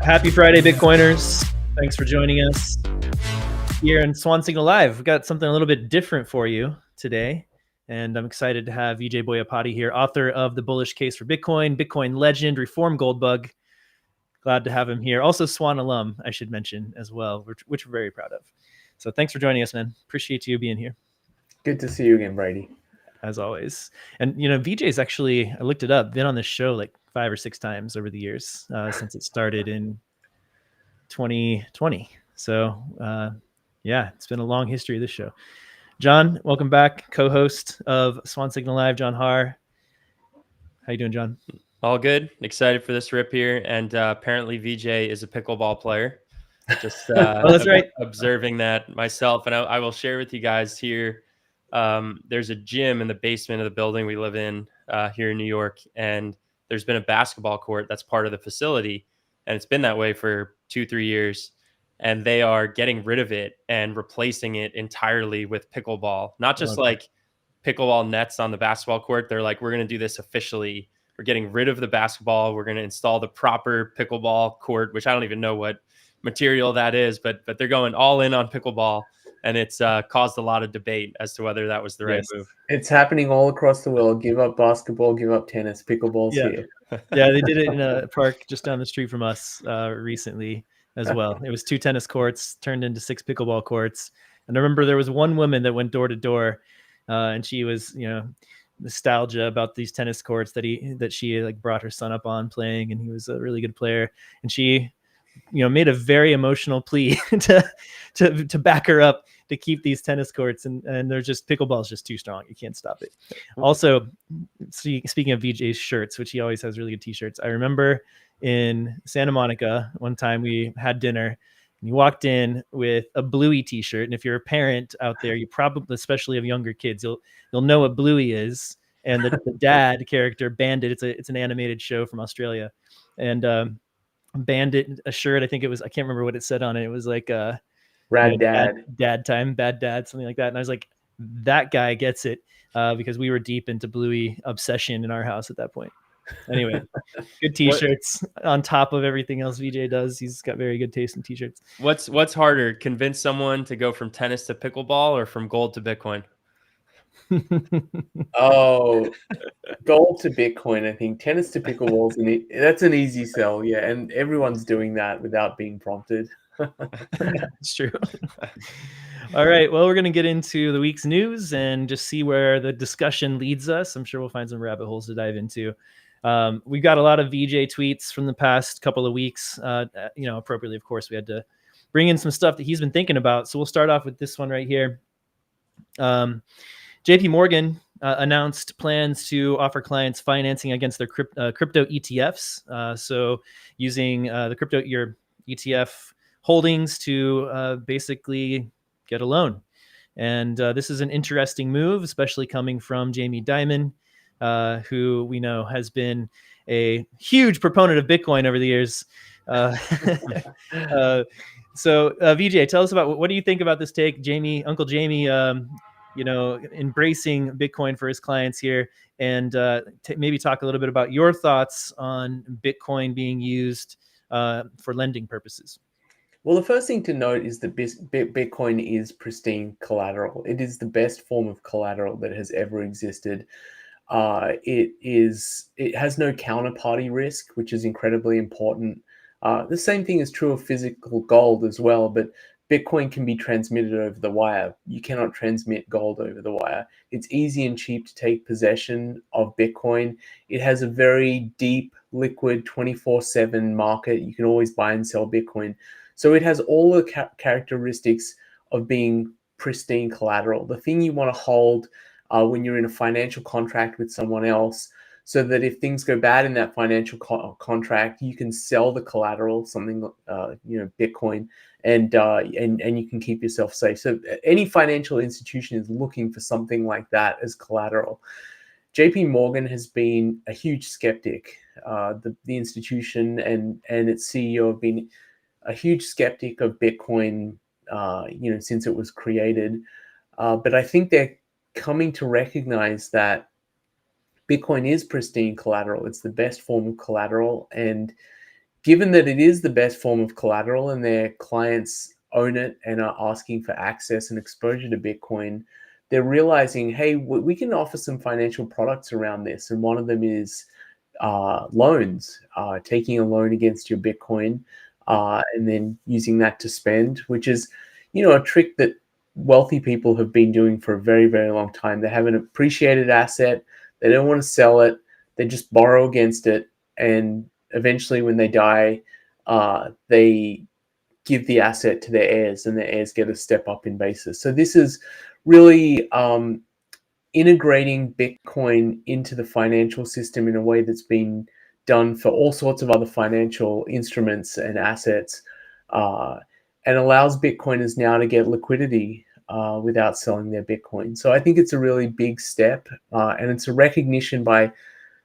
Happy Friday, Bitcoiners. Thanks for joining us here in Swan Signal Live. We've got something a little bit different for you today. And I'm excited to have Vijay Boyapati here, author of The Bullish Case for Bitcoin, Bitcoin legend, Reform Gold Bug. Glad to have him here. Also Swan alum, I should mention as well, which we're very proud of. So thanks for joining us, man. Appreciate you being here. Good to see you again, Brady. As always. And, Vijay's actually, I looked it up, been on this show like 5 or 6 times over the years since it started in 2020. So, yeah, it's been a long history of this show. John, welcome back, co-host of Swan Signal Live, John Haar. How you doing, John? All good. Excited for this rip here. And apparently Vijay is a pickleball player. Just oh, that's right. Observing that myself. And I will share with you guys here. There's a gym in the basement of the building we live in here in New York. And there's been a basketball court that's part of the facility. And it's been that way for 2-3 years. And they are getting rid of it and replacing it entirely with pickleball. Not just like pickleball nets on the basketball court. They're like, we're going to do this officially. We're getting rid of the basketball. We're going to install the proper pickleball court, which I don't even know what material that is, but they're going all in on pickleball. And it's caused a lot of debate as to whether that was the right move. It's happening all across the world. Give up basketball, give up tennis, pickleball's here. Yeah, they did it in a park just down the street from us recently as well. It was 2 tennis courts turned into 6 pickleball courts. And I remember there was one woman that went door to door and she was, nostalgia about these tennis courts that she like brought her son up on playing, and he was a really good player. And she, made a very emotional plea to back her up to keep these tennis courts, and they're just, pickleball is just too strong. You can't stop it. Also, speaking of Vijay's shirts, which he always has really good t-shirts. I remember in Santa Monica one time we had dinner. You walked in with a Bluey t-shirt. And if you're a parent out there, you probably, especially of younger kids, you'll know what Bluey is. And the dad character, Bandit, it's an animated show from Australia. And Bandit, a shirt, I think it was, I can't remember what it said on it. It was like Rad Dad. Dad time, Bad Dad, something like that. And I was like, that guy gets it because we were deep into Bluey obsession in our house at that point. Anyway, good t-shirts on top of everything else Vijay does. He's got very good taste in t-shirts. What's harder, convince someone to go from tennis to pickleball or from gold to Bitcoin? Oh, gold to Bitcoin, I think. Tennis to pickleball, that's an easy sell, yeah. And everyone's doing that without being prompted. It's true. All right. Well, we're going to get into the week's news and just see where the discussion leads us. I'm sure we'll find some rabbit holes to dive into. We've got a lot of Vijay tweets from the past couple of weeks. Appropriately, of course, we had to bring in some stuff that he's been thinking about. So we'll start off with this one right here. JPMorgan announced plans to offer clients financing against their crypto ETFs. So using your ETF holdings to basically get a loan. And this is an interesting move, especially coming from Jamie Dimon, who we know has been a huge proponent of Bitcoin over the years. So Vijay, tell us about what do you think about this take? Uncle Jamie, embracing Bitcoin for his clients here, and maybe talk a little bit about your thoughts on Bitcoin being used for lending purposes. Well, the first thing to note is that Bitcoin is pristine collateral. It is the best form of collateral that has ever existed. It has no counterparty risk, which is incredibly important. The same thing is true of physical gold as well, but Bitcoin can be transmitted over the wire. You cannot transmit gold over the wire. It's easy and cheap to take possession of Bitcoin. It has a very deep, liquid, 24/7 market. You can always buy and sell Bitcoin. So it has all the characteristics of being pristine collateral. The thing you want to hold when you're in a financial contract with someone else, so that if things go bad in that financial contract, you can sell the collateral, something Bitcoin, and you can keep yourself safe. So any financial institution is looking for something like that as collateral. JPMorgan has been a huge skeptic. The institution and its CEO have been a huge skeptic of Bitcoin, since it was created. But I think they're coming to recognize that Bitcoin is pristine collateral. It's the best form of collateral, and given that it is the best form of collateral and their clients own it and are asking for access and exposure to Bitcoin, they're realizing, hey, we can offer some financial products around this. And one of them is loans, taking a loan against your Bitcoin and then using that to spend, which is, a trick that wealthy people have been doing for a very, very long time. They have an appreciated asset. They don't want to sell it. They just borrow against it. And eventually when they die, they give the asset to their heirs, and their heirs get a step up in basis. So this is really integrating Bitcoin into the financial system in a way that's been done for all sorts of other financial instruments and assets, and allows Bitcoiners now to get liquidity without selling their Bitcoin. So I think it's a really big step, and it's a recognition by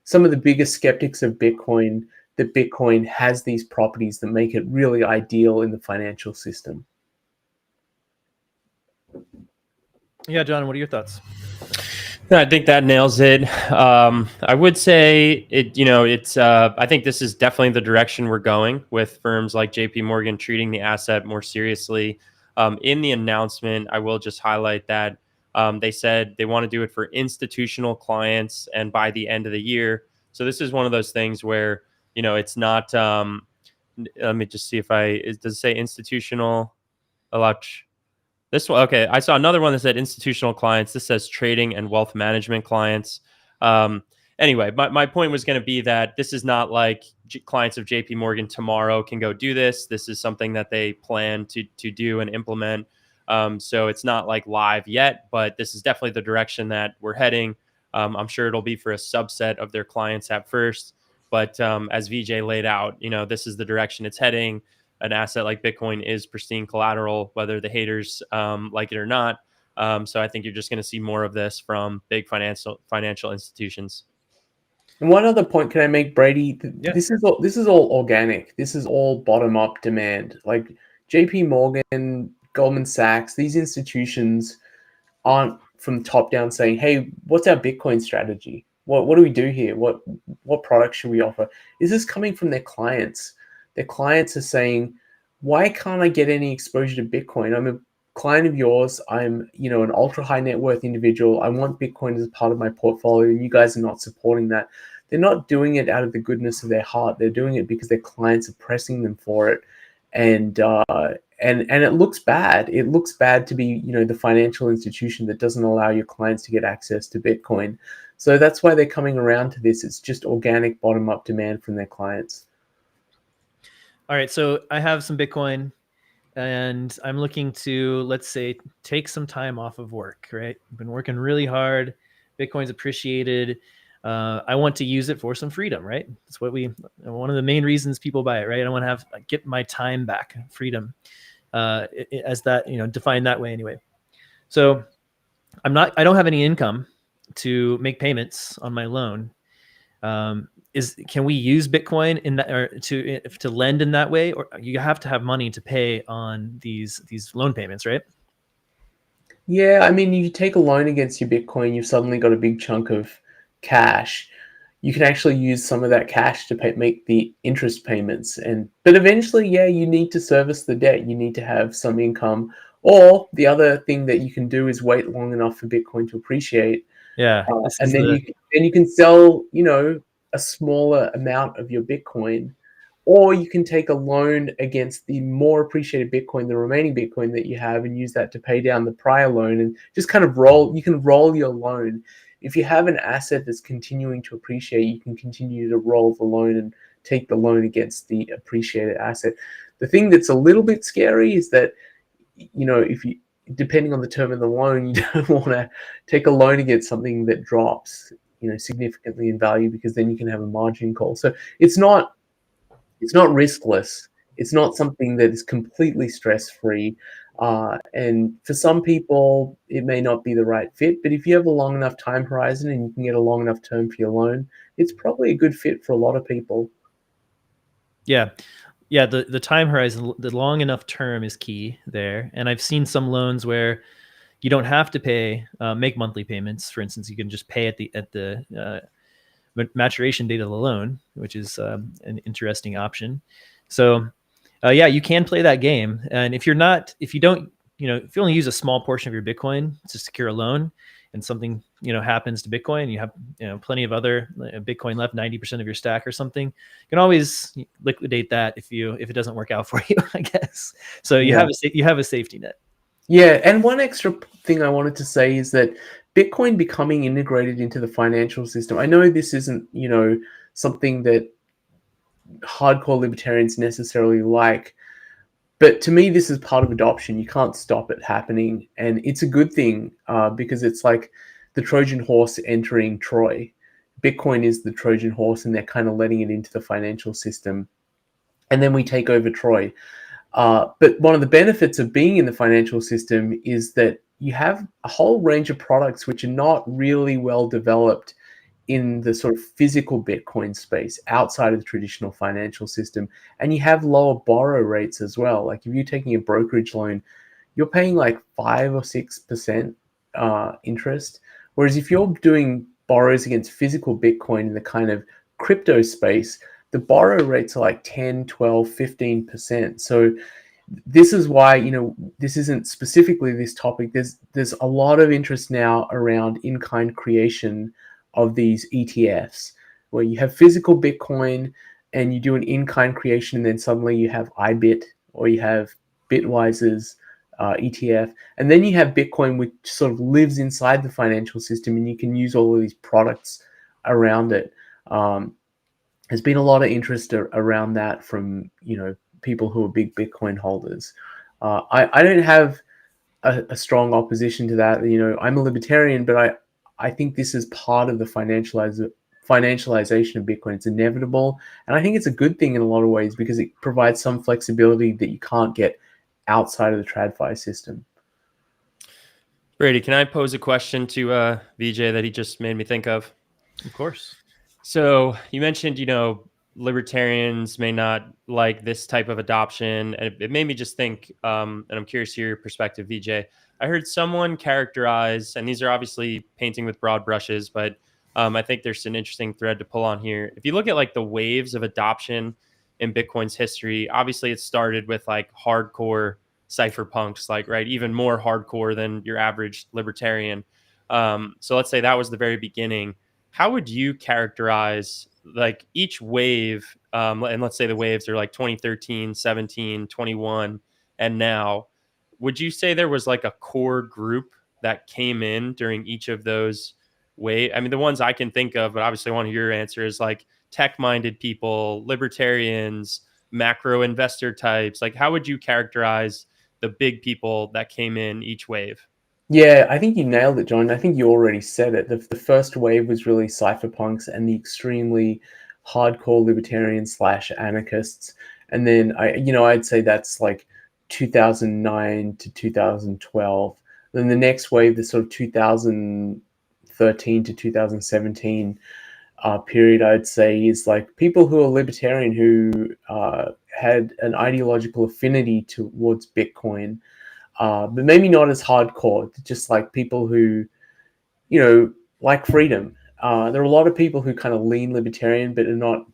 some of the biggest skeptics of Bitcoin that Bitcoin has these properties that make it really ideal in the financial system. Yeah, John, what are your thoughts? I think that nails it. I would say it. It's. I think this is definitely the direction we're going with firms like JPMorgan treating the asset more seriously. In the announcement, I will just highlight that they said they want to do it for institutional clients, and by the end of the year. So this is one of those things where it's not. Let me just see if does it say institutional? This one, okay. I saw another one that said institutional clients. This says trading and wealth management clients. Anyway, my point was going to be that this is not like clients of JP Morgan tomorrow can go do this. This is something that they plan to do and implement. So it's not like live yet, but this is definitely the direction that we're heading. I'm sure it'll be for a subset of their clients at first. But as Vijay laid out, this is the direction it's heading. An asset like Bitcoin is pristine collateral, whether the haters like it or not. So I think you're just going to see more of this from big financial institutions. And one other point can I make, Brady? Yeah. This is all organic. This is all bottom up demand. Like JP Morgan, Goldman Sachs, these institutions aren't from top down saying, hey, what's our Bitcoin strategy? What do we do here? What products should we offer? Is this coming from their clients? Their clients are saying, why can't I get any exposure to Bitcoin? I'm a client of yours. I'm, an ultra high net worth individual. I want Bitcoin as part of my portfolio, and you guys are not supporting that. They're not doing it out of the goodness of their heart. They're doing it because their clients are pressing them for it. And it looks bad. It looks bad to be, the financial institution that doesn't allow your clients to get access to Bitcoin. So that's why they're coming around to this. It's just organic bottom-up demand from their clients. All right, so I have some Bitcoin, and I'm looking to, let's say, take some time off of work. Right, I've been working really hard. Bitcoin's appreciated. I want to use it for some freedom, right? That's one of the main reasons people buy it, right? I want to get my time back, freedom, as that, defined that way anyway. So I don't have any income to make payments on my loan. Can we use Bitcoin in that, or to lend in that way, or you have to have money to pay on these loan payments, right? Yeah, I mean, you take a loan against your Bitcoin, you've suddenly got a big chunk of cash. You can actually use some of that cash to make the interest payments. But eventually, yeah, you need to service the debt. You need to have some income. Or the other thing that you can do is wait long enough for Bitcoin to appreciate. Yeah, and then you can sell, a smaller amount of your Bitcoin, or you can take a loan against the more appreciated Bitcoin, the remaining Bitcoin that you have, and use that to pay down the prior loan, and just kind of you can roll your loan. If you have an asset that's continuing to appreciate, you can continue to roll the loan and take the loan against the appreciated asset. The thing that's a little bit scary is that, if you, depending on the term of the loan, you don't want to take a loan against something that drops, significantly in value, because then you can have a margin call. So it's not riskless. It's not something that is completely stress-free. And for some people, it may not be the right fit. But if you have a long enough time horizon and you can get a long enough term for your loan, it's probably a good fit for a lot of people. Yeah. Yeah, the time horizon, the long enough term is key there. And I've seen some loans where you don't have to make monthly payments. For instance, you can just pay at the maturation date of the loan, which is an interesting option. So yeah, you can play that game. And if you don't, if you only use a small portion of your Bitcoin to secure a loan and something, happens to Bitcoin, you have, plenty of other Bitcoin left, 90% of your stack or something, you can always liquidate that if it doesn't work out for you, I guess. So you have a safety net. Yeah, and one extra thing I wanted to say is that Bitcoin becoming integrated into the financial system. I know this isn't, something that hardcore libertarians necessarily like, but to me, this is part of adoption. You can't stop it happening, and it's a good thing because it's like the Trojan horse entering Troy. Bitcoin is the Trojan horse, and they're kind of letting it into the financial system, and then we take over Troy. But one of the benefits of being in the financial system is that you have a whole range of products which are not really well developed in the sort of physical Bitcoin space outside of the traditional financial system. And you have lower borrow rates as well. Like if you're taking a brokerage loan, you're paying like 5 or 6% interest. Whereas if you're doing borrows against physical Bitcoin in the kind of crypto space, the borrow rates are like 10, 12, 15%. So this is why, this isn't specifically this topic. There's a lot of interest now around in-kind creation of these ETFs, where you have physical Bitcoin and you do an in-kind creation, and then suddenly you have IBIT or you have Bitwiser's ETF, and then you have Bitcoin, which sort of lives inside the financial system, and you can use all of these products around it. There's been a lot of interest around that from people who are big Bitcoin holders. I don't have a strong opposition to that. I'm a libertarian, but I think this is part of the financialization of Bitcoin. It's inevitable, and I think it's a good thing in a lot of ways because it provides some flexibility that you can't get outside of the TradFi system. Brady, can I pose a question to Vijay that he just made me think of? Of course. So you mentioned, libertarians may not like this type of adoption, and it made me just think, and I'm curious to hear your perspective, Vijay. I heard someone characterize, and these are obviously painting with broad brushes, but I think there's an interesting thread to pull on here. If you look at like the waves of adoption in Bitcoin's history, obviously it started with like hardcore cypherpunks, like, right, even more hardcore than your average libertarian. So let's say that was the very beginning. How would you characterize like each wave? And let's say the waves are like 2013, 17, 21, and now. Would you say there was like a core group that came in during each of those waves? I mean, the ones I can think of, but obviously I want your answer, is like tech-minded people, libertarians, macro investor types. Like, how would you characterize the big people that came in each wave? Yeah, I think you nailed it, John. I think you already said it. The first wave was really cypherpunks and the extremely hardcore libertarians / anarchists. And then I'd say that's like 2009 to 2012. Then the next wave, the sort of 2013 to 2017 period, I'd say, is like people who are libertarian who had an ideological affinity towards Bitcoin, but maybe not as hardcore, just like people who, like freedom. There are a lot of people who kind of lean libertarian, but are not,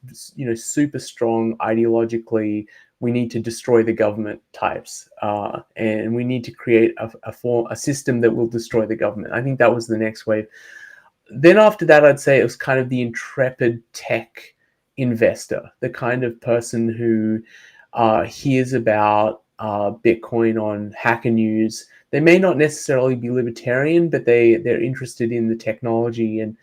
super strong ideologically. We need to destroy the government types, and we need to create a system that will destroy the government. I think that was the next wave. Then after that, I'd say it was kind of the intrepid tech investor, the kind of person who hears about Bitcoin on Hacker News. They may not necessarily be libertarian, but they're interested in the technology. And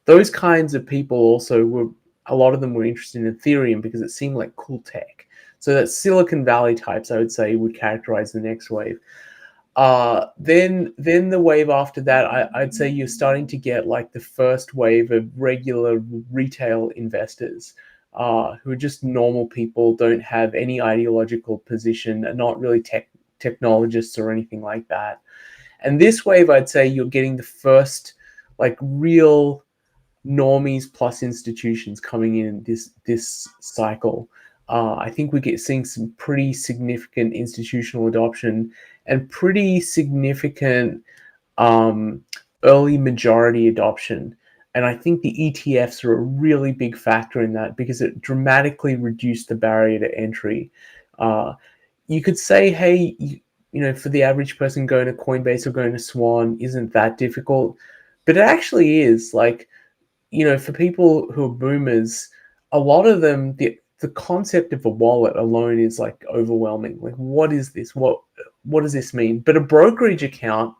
those kinds of people also a lot of them were interested in Ethereum because it seemed like cool tech. So that Silicon Valley types, I would say, would characterize the next wave. Then the wave after that, I'd say you're starting to get like the first wave of regular retail investors who are just normal people, don't have any ideological position, are not really technologists or anything like that. And this wave, I'd say you're getting the first like real normies plus institutions coming in this cycle. I think we're seeing some pretty significant institutional adoption and pretty significant early majority adoption. And I think the ETFs are a really big factor in that because it dramatically reduced the barrier to entry. You could say, hey, for the average person going to Coinbase or going to Swan isn't that difficult, but it actually is. Like, for people who are boomers, a lot of them, the concept of a wallet alone is like overwhelming. Like, what is this? What does this mean? But a brokerage account,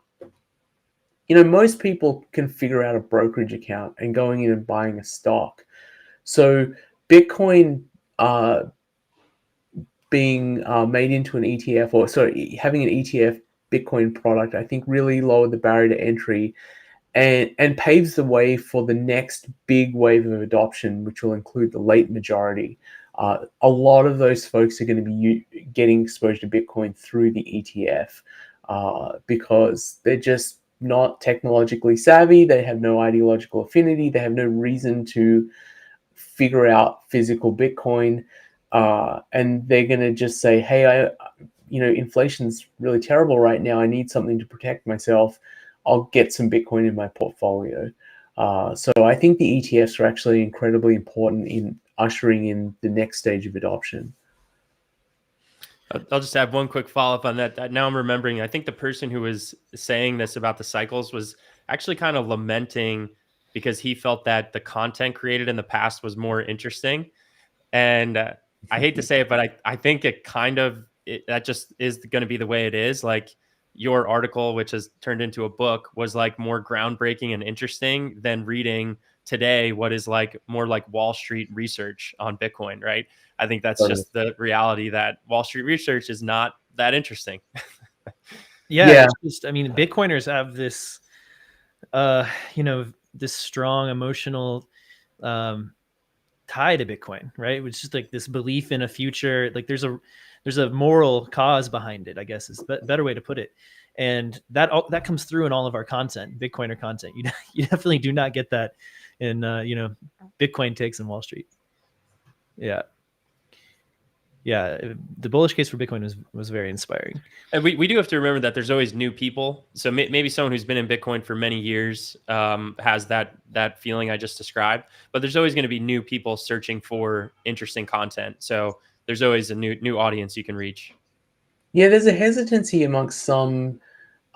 most people can figure out a brokerage account and going in and buying a stock. So Bitcoin being made into an ETF, or sorry, having an ETF Bitcoin product, I think really lowered the barrier to entry and paves the way for the next big wave of adoption, which will include the late majority. A lot of those folks are going to be getting exposure to Bitcoin through the ETF because they're just not technologically savvy. They have no ideological affinity. They have no reason to figure out physical Bitcoin. And they're going to just say, hey, inflation's really terrible right now. I need something to protect myself. I'll get some Bitcoin in my portfolio. So I think the ETFs are actually incredibly important in ushering in the next stage of adoption. I'll just have one quick follow-up on that. Now I'm remembering, I think the person who was saying this about the cycles was actually kind of lamenting because he felt that the content created in the past was more interesting. And I hate to say it, but I think it kind of, that just is going to be the way it is. Like your article, which has turned into a book, was like more groundbreaking and interesting than reading today what is like more like Wall Street research on Bitcoin, right? I think that's just the reality that Wall Street research is not that interesting. Yeah. It's just, I mean, Bitcoiners have this, this strong emotional tie to Bitcoin, right? Which is like this belief in a future, like there's a moral cause behind it, I guess is a better way to put it. And that comes through in all of our content, Bitcoiner content. You definitely do not get that in, Bitcoin takes in Wall Street. Yeah. Yeah. The bullish case for Bitcoin was very inspiring. And we do have to remember that there's always new people. So maybe someone who's been in Bitcoin for many years has that feeling I just described. But there's always going to be new people searching for interesting content. So there's always a new audience you can reach. Yeah, there's a hesitancy amongst some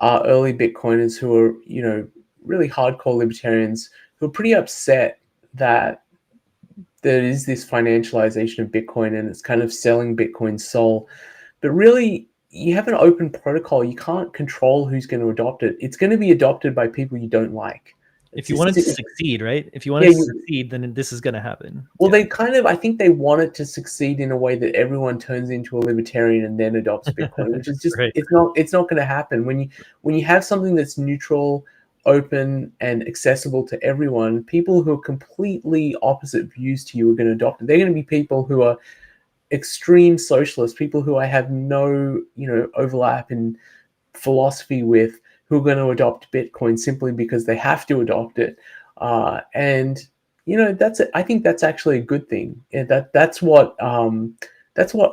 early Bitcoiners who are, really hardcore libertarians who are pretty upset that there is this financialization of Bitcoin and it's kind of selling Bitcoin's soul. But really, you have an open protocol. You can't control who's going to adopt it. It's going to be adopted by people you don't like. If you want it to succeed, right? If you want it to succeed, then this is going to happen. Well, they I think they want it to succeed in a way that everyone turns into a libertarian and then adopts Bitcoin, which is just, right. it's not going to happen. When you have something that's neutral, open, and accessible to everyone, people who are completely opposite views to you are going to adopt it. They're going to be people who are extreme socialists, people who I have no, overlap in philosophy with, who are going to adopt Bitcoin simply because they have to adopt it. And I think that's actually a good thing. That's what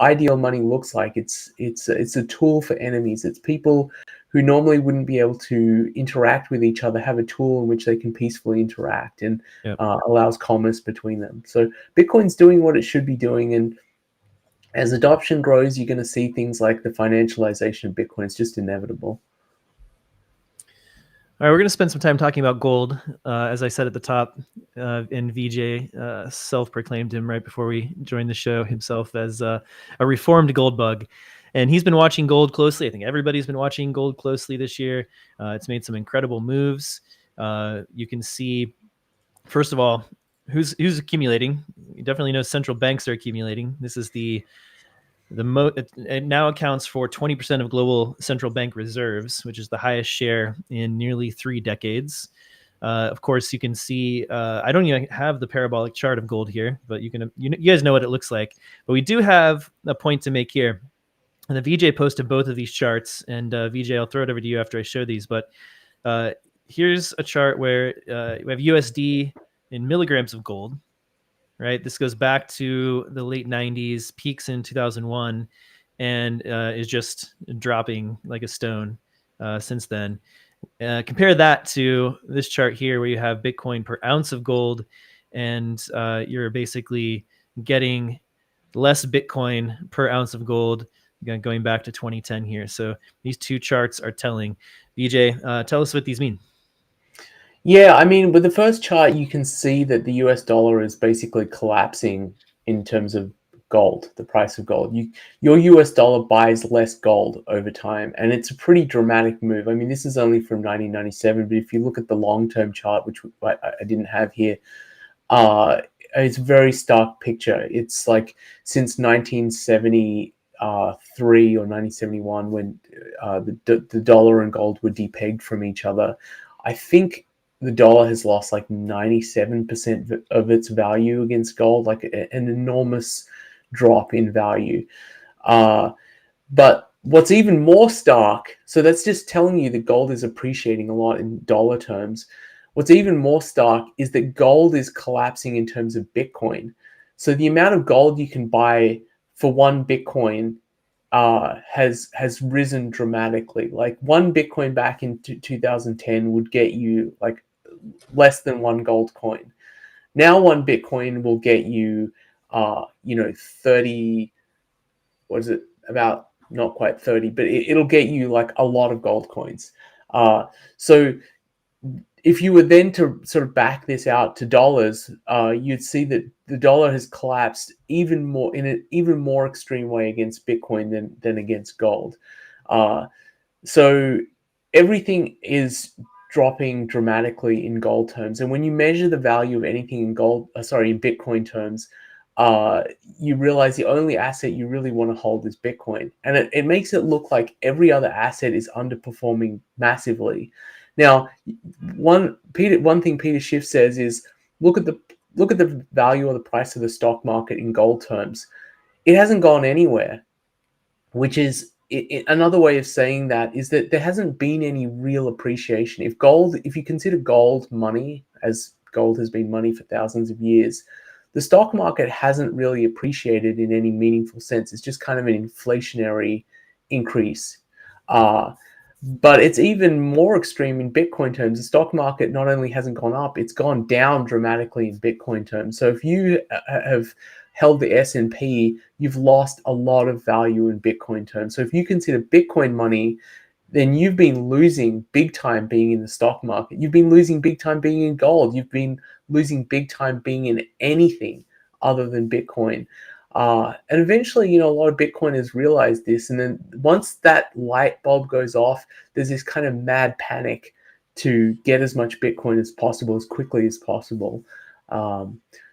ideal money looks like. It's a tool for enemies. It's people who normally wouldn't be able to interact with each other have a tool in which they can peacefully interact, and allows commerce between them. So Bitcoin's doing what it should be doing, and as adoption grows, you're going to see things like the financialization of Bitcoin. It's just inevitable. All right, we're going to spend some time talking about gold. As I said at the top, and Vijay self-proclaimed him right before we joined the show himself as a reformed gold bug. And he's been watching gold closely. I think everybody's been watching gold closely this year. It's made some incredible moves. You can see, first of all, who's accumulating. You definitely know central banks are accumulating. This is it now accounts for 20% of global central bank reserves, which is the highest share in nearly 3 decades. Of course, you can see, I don't even have the parabolic chart of gold here, but you guys know what it looks like. But we do have a point to make here. And the VJ posted both of these charts, and VJ, I'll throw it over to you after I show these. But here's a chart where we have USD in milligrams of gold. Right, this goes back to the late 90s, peaks in 2001, and is just dropping like a stone since then. Compare that to this chart here where you have Bitcoin per ounce of gold, and you're basically getting less Bitcoin per ounce of gold, going back to 2010 here. So these two charts are telling. Vijay, tell us what these mean. Yeah, I mean, with the first chart, you can see that the US dollar is basically collapsing in terms of gold, the price of gold. Your US dollar buys less gold over time, and it's a pretty dramatic move. I mean, this is only from 1997, but if you look at the long-term chart, which I didn't have here, it's a very stark picture. It's like since 1973 or 1971, when the dollar and gold were depegged from each other, I think the dollar has lost like 97% of its value against gold, like an enormous drop in value. But what's even more stark, so that's just telling you that gold is appreciating a lot in dollar terms. What's even more stark is that gold is collapsing in terms of Bitcoin. So the amount of gold you can buy for one Bitcoin has risen dramatically. Like one Bitcoin back in 2010 would get you like less than one gold coin. Now one Bitcoin will get you, 30, what is it, about not quite 30, but it'll get you like a lot of gold coins. So if you were then to sort of back this out to dollars, you'd see that the dollar has collapsed even more in an even more extreme way against Bitcoin than against gold. So everything is dropping dramatically in gold terms, and when you measure the value of anything in in Bitcoin terms, you realize the only asset you really want to hold is Bitcoin, and it makes it look like every other asset is underperforming massively. Now, one thing Peter Schiff says is look at the value or the price of the stock market in gold terms. It hasn't gone anywhere, which is another way of saying that is that there hasn't been any real appreciation. If you consider gold money, as gold has been money for thousands of years, the stock market hasn't really appreciated in any meaningful sense. It's just kind of an inflationary increase. But it's even more extreme in Bitcoin terms. The stock market not only hasn't gone up, it's gone down dramatically in Bitcoin terms. So if you have held the S&P, you've lost a lot of value in Bitcoin terms. So if you consider Bitcoin money, then you've been losing big time being in the stock market. You've been losing big time being in gold. You've been losing big time being in anything other than Bitcoin. And eventually, a lot of Bitcoiners realize this. And then once that light bulb goes off, there's this kind of mad panic to get as much Bitcoin as possible, as quickly as possible.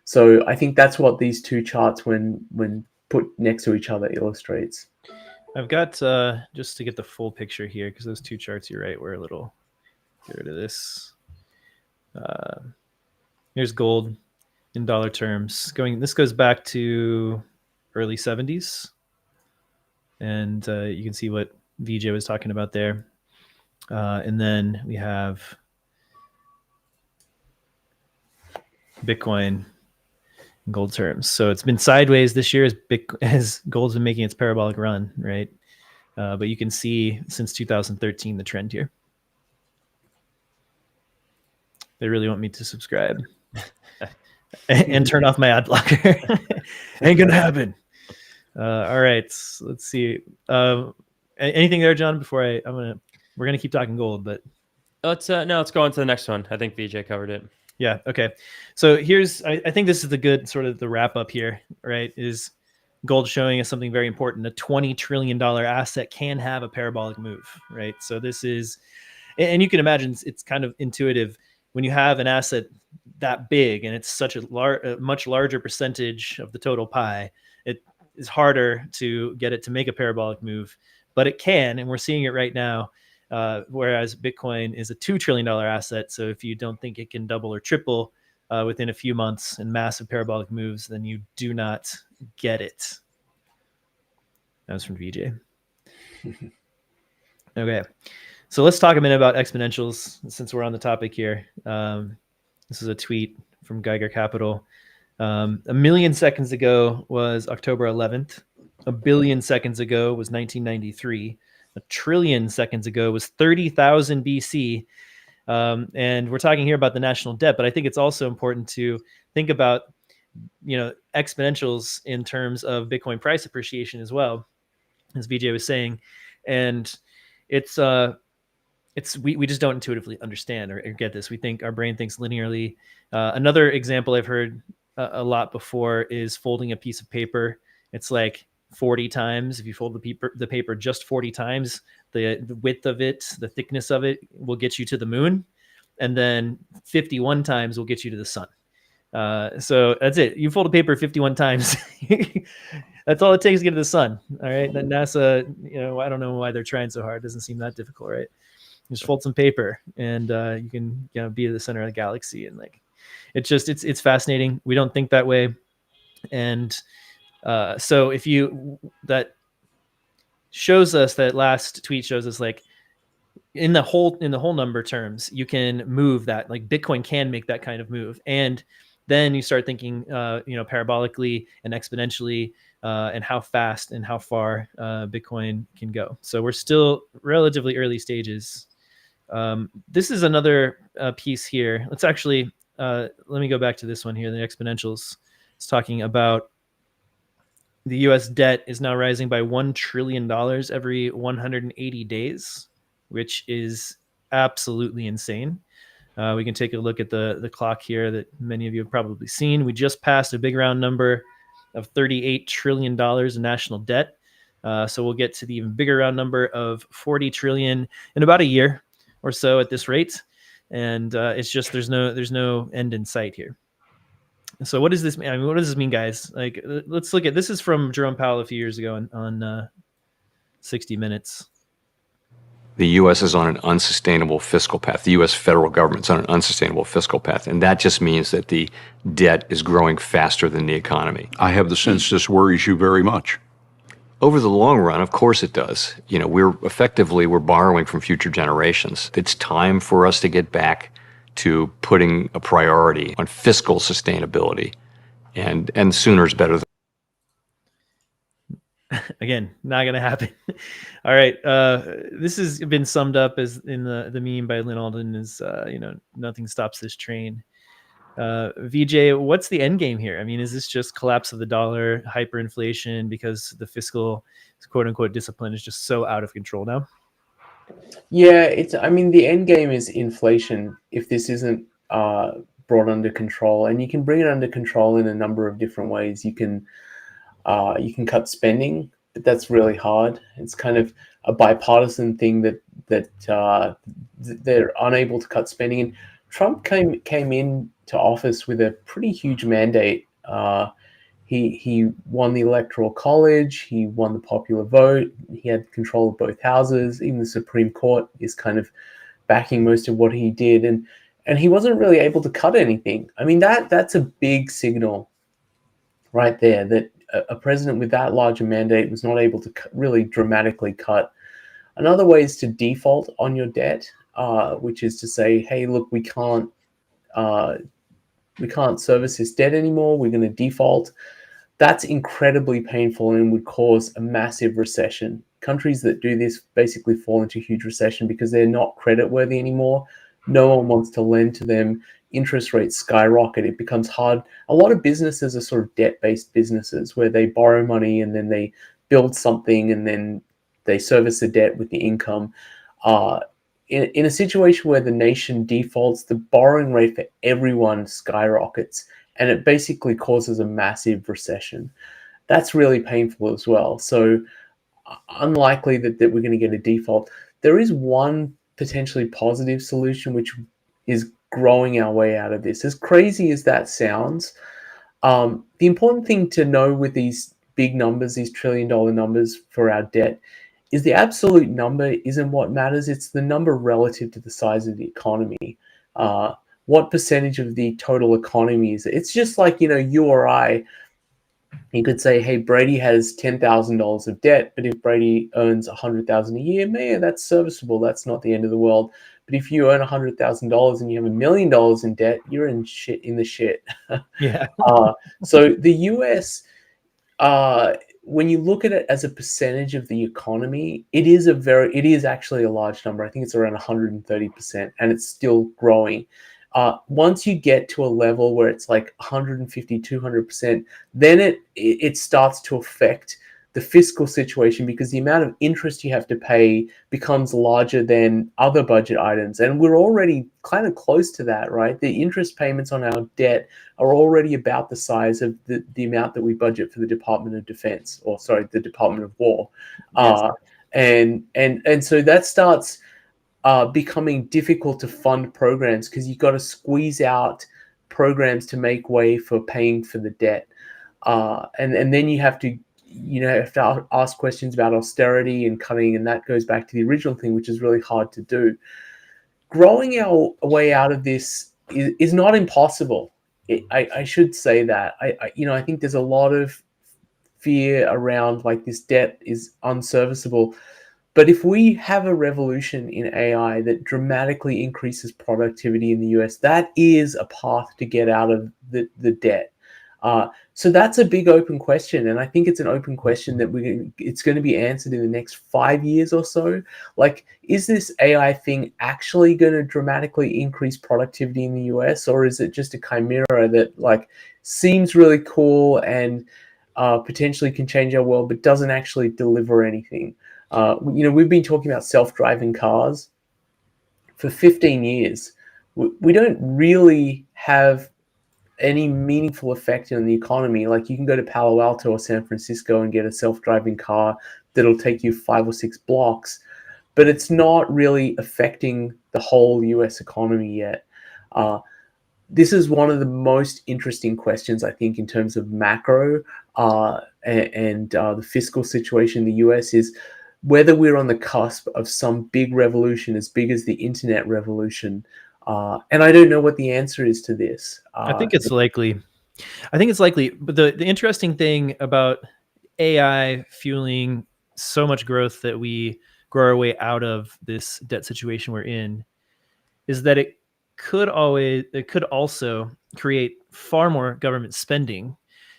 So I think that's what these two charts, when put next to each other, illustrates. I've got, just to get the full picture here, because those two charts, you're right, were a little, get rid of this. Here's gold in dollar terms. This goes back to early 70s. And you can see what Vijay was talking about there. And then we have Bitcoin in gold terms. So it's been sideways this year as gold's been making its parabolic run, right? But you can see since 2013 the trend here. They really want me to subscribe and turn off my ad blocker. Ain't gonna happen. All right, let's see. Anything there, John? Before we're gonna keep talking gold, but let's go on to the next one. I think Vijay covered it. Yeah. Okay. So I think this is the good sort of the wrap up here, right? Is gold showing us something very important. A $20 trillion asset can have a parabolic move, right? So this is, and you can imagine it's kind of intuitive when you have an asset that big and it's such a much larger percentage of the total pie. It is harder to get it to make a parabolic move, but it can, and we're seeing it right now. Whereas Bitcoin is a $2 trillion asset. So if you don't think it can double or triple within a few months and massive parabolic moves, then you do not get it. That was from Vijay. Okay. So let's talk a minute about exponentials since we're on the topic here. This is a tweet from Geiger Capital. 1 million seconds ago was October 11th. 1 billion seconds ago was 1993. a trillion seconds ago was 30,000 BC. And we're talking here about the national debt, but I think it's also important to think about, exponentials in terms of Bitcoin price appreciation as well, as Vijay was saying. And we just don't intuitively understand or get this. We think our brain thinks linearly. Another example I've heard a lot before is folding a piece of paper. It's like 40 times. If you fold the paper just 40 times, the width of it, the thickness of it will get you to the moon. And then 51 times will get you to the sun. So that's it. You fold a paper 51 times. That's all it takes to get to the sun. All right. Then NASA, I don't know why they're trying so hard. It doesn't seem that difficult, right? Just fold some paper and you can be at the center of the galaxy. And like, it's fascinating. We don't think that way. And so that shows us, that last tweet shows us, like, in the whole number terms, you can move that, like Bitcoin can make that kind of move. And then you start thinking, parabolically and exponentially, and how fast and how far Bitcoin can go. So we're still relatively early stages. This is another piece here. Let's actually, let me go back to this one here, the exponentials. It's talking about the US debt is now rising by $1 trillion every 180 days, which is absolutely insane. We can take a look at the clock here that many of you have probably seen. We just passed a big round number of $38 trillion in national debt. So we'll get to the even bigger round number of 40 trillion in about a year or so at this rate. And it's just, there's no end in sight here. So what does this mean? I mean, what does this mean, guys? Like, let's look at, this is from Jerome Powell a few years ago on 60 Minutes. The U.S. is on an unsustainable fiscal path. The U.S. federal government's on an unsustainable fiscal path. And that just means that the debt is growing faster than the economy. I have the sense this worries you very much. Over the long run, of course it does. We're borrowing from future generations. It's time for us to get back to putting a priority on fiscal sustainability. And sooner is better than. Again, not going to happen. All right. This has been summed up as in the meme by Lynn Alden is, nothing stops this train. Vijay, what's the end game here? I mean, is this just collapse of the dollar, hyperinflation, because the fiscal quote unquote discipline is just so out of control now? Yeah, the end game is inflation if this isn't brought under control. And you can bring it under control in a number of different ways. You can cut spending, but that's really hard. It's kind of a bipartisan thing that they're unable to cut spending. And Trump came into office with a pretty huge mandate. He won the Electoral College. He won the popular vote. He had control of both houses. Even the Supreme Court is kind of backing most of what he did. And he wasn't really able to cut anything. I mean, that's a big signal right there, that a president with that large a mandate was not able to really dramatically cut. Another way is to default on your debt, which is to say, hey, look, we can't service this debt anymore. We're going to default. That's incredibly painful and would cause a massive recession. Countries that do this basically fall into huge recession because they're not creditworthy anymore. No one wants to lend to them. Interest rates skyrocket. It becomes hard. A lot of businesses are sort of debt-based businesses where they borrow money and then they build something and then they service the debt with the income. In a situation where the nation defaults, the borrowing rate for everyone skyrockets, and it basically causes a massive recession. That's really painful as well. So unlikely that we're going to get a default. There is one potentially positive solution, which is growing our way out of this. As crazy as that sounds, the important thing to know with these big numbers, these $1 trillion numbers for our debt, is the absolute number isn't what matters. It's the number relative to the size of the economy. What percentage of the total economy is it? It's just like, you or I, you could say, hey, Brady has $10,000 of debt, but if Brady earns $100,000 a year, man, that's serviceable. That's not the end of the world. But if you earn $100,000 and you have $1 million in debt, you're in the shit. Yeah. So the US, when you look at it as a percentage of the economy, it is actually a large number. I think it's around 130%, and it's still growing. Once you get to a level where it's like 150, 200%, then it starts to affect the fiscal situation, because the amount of interest you have to pay becomes larger than other budget items. And we're already kind of close to that, right? The interest payments on our debt are already about the size of the amount that we budget for the Department of Defense, or sorry, the Department of War. Yes. And so that starts becoming difficult to fund programs, because you've got to squeeze out programs to make way for paying for the debt. And then you have to ask questions about austerity and cutting, and that goes back to the original thing, which is really hard to do. Growing our way out of this is not impossible. I should say that. I think there's a lot of fear around, like, this debt is unserviceable. But if we have a revolution in AI that dramatically increases productivity in the US, that is a path to get out of the debt. So that's a big open question, and I think it's an open question that it's going to be answered in the next 5 years or so. Like, is this AI thing actually going to dramatically increase productivity in the US, or is it just a chimera that, like, seems really cool and potentially can change our world, but doesn't actually deliver anything? We've been talking about self-driving cars for 15 years. We don't really have any meaningful effect on the economy. Like, you can go to Palo Alto or San Francisco and get a self-driving car that'll take you 5 or 6 blocks, but it's not really affecting the whole US economy yet. This is one of the most interesting questions, I think, in terms of macro and the fiscal situation in the US, is whether we're on the cusp of some big revolution as big as the internet revolution. And I don't know what the answer is to this. I think it's likely. But the interesting thing about AI fueling so much growth that we grow our way out of this debt situation we're in is that it could also create far more government spending.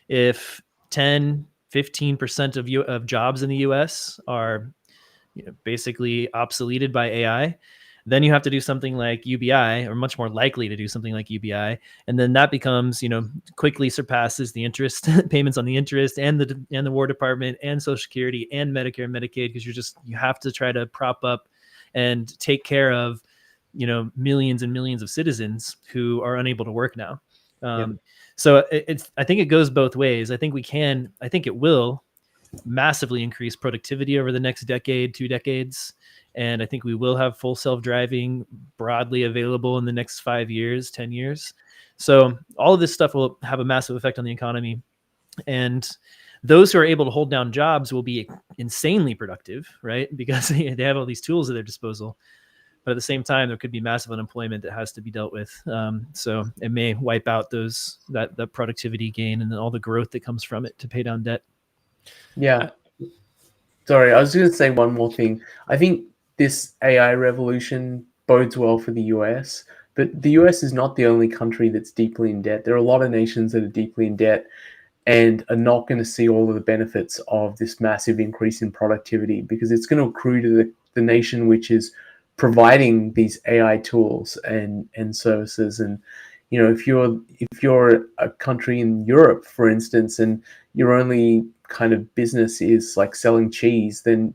If 10-15% of jobs in the US are basically obsoleted by AI, then you have to do something like UBI, or much more likely to do something like UBI, and then that becomes, quickly surpasses the interest payments on the interest and the War Department and Social Security and Medicare and Medicaid, because you have to try to prop up and take care of millions and millions of citizens who are unable to work now. So I think it goes both ways. I think it will massively increase productivity over the next decade, 2 decades. And I think we will have full self-driving broadly available in the next 5 years, 10 years. So all of this stuff will have a massive effect on the economy. And those who are able to hold down jobs will be insanely productive, right? Because they have all these tools at their disposal. But at the same time, there could be massive unemployment that has to be dealt with. So it may wipe out that productivity gain and all the growth that comes from it to pay down debt. Yeah. Sorry, I was going to say one more thing. I think this AI revolution bodes well for the US, but the US is not the only country that's deeply in debt. There are a lot of nations that are deeply in debt and are not going to see all of the benefits of this massive increase in productivity, because it's going to accrue to the nation which is providing these AI tools and services. And if you're a country in Europe, for instance, and your only kind of business is like selling cheese, then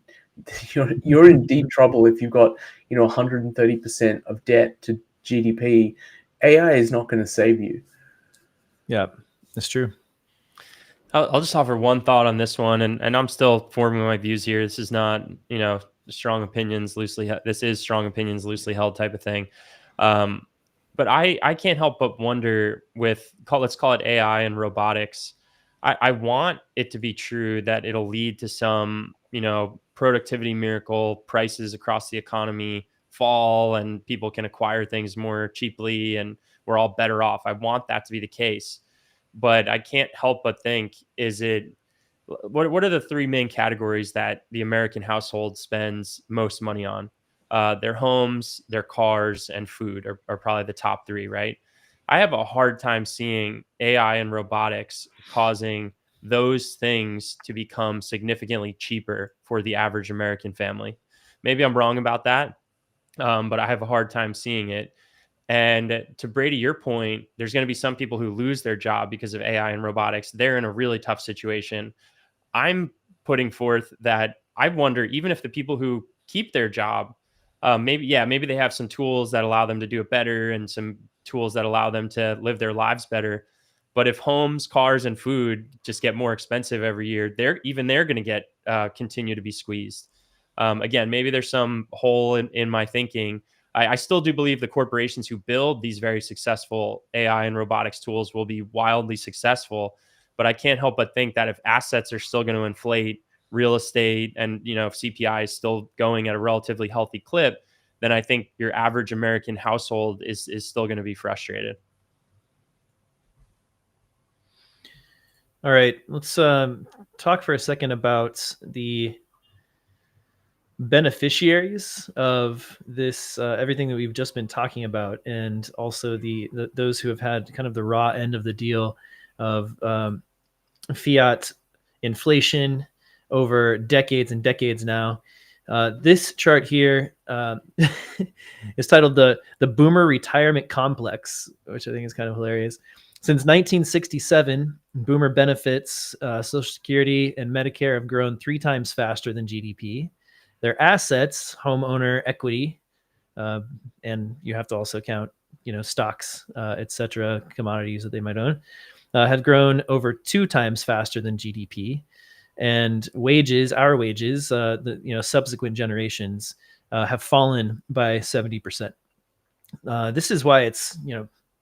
you're in deep trouble. If you've got 130% of debt to GDP, AI is not going to save you. Yeah, that's true. I'll just offer one thought on this one, and I'm still forming my views here. This is not strong opinions loosely. This is strong opinions loosely held type of thing. But I can't help but wonder let's call it AI and robotics. I want it to be true that it'll lead to some, productivity miracle, prices across the economy fall and people can acquire things more cheaply and we're all better off. I want that to be the case. But I can't help but think, what are the 3 main categories that the American household spends most money on? Their homes, their cars, and food are probably the top 3, right? I have a hard time seeing AI and robotics causing those things to become significantly cheaper for the average American family. Maybe I'm wrong about that, but I have a hard time seeing it. And to Brady, your point, there's going to be some people who lose their job because of AI and robotics. They're in a really tough situation. I'm putting forth that I wonder, even if the people who keep their job, maybe they have some tools that allow them to do it better and some tools that allow them to live their lives better. But if homes, cars, and food just get more expensive every year, they're going to get continue to be squeezed. Again, maybe there's some hole in my thinking. I still do believe the corporations who build these very successful AI and robotics tools will be wildly successful. But I can't help but think that if assets are still going to inflate, real estate, and if CPI is still going at a relatively healthy clip, then I think your average American household is still going to be frustrated. All right, let's talk for a second about the beneficiaries of this, everything that we've just been talking about, and also those who have had kind of the raw end of the deal of fiat inflation over decades and decades now. This chart here is titled the Boomer Retirement Complex, which I think is kind of hilarious. Since 1967, Boomer benefits, Social Security and Medicare have grown 3 times faster than GDP. Their assets, homeowner equity, and you have to also count, stocks, etc., commodities that they might own, have grown over 2 times faster than GDP. And wages, our wages, subsequent generations have fallen by 70%. This is why it's,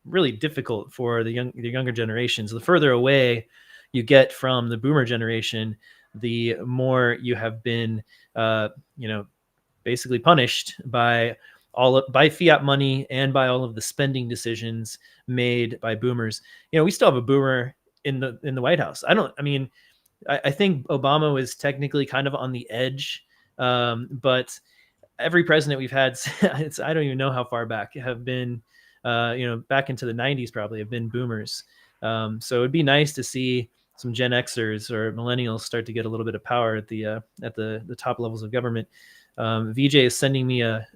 really difficult for the younger generations. The further away you get from the Boomer generation, the more you have been, basically punished by fiat money and by all of the spending decisions made by Boomers. We still have a Boomer in the White House. I think Obama was technically kind of on the edge, but every president we've had, I don't even know how far back, have been, back into the 90s probably, have been Boomers. So it'd be nice to see some Gen Xers or millennials start to get a little bit of power at the top levels of government. Vijay is sending me a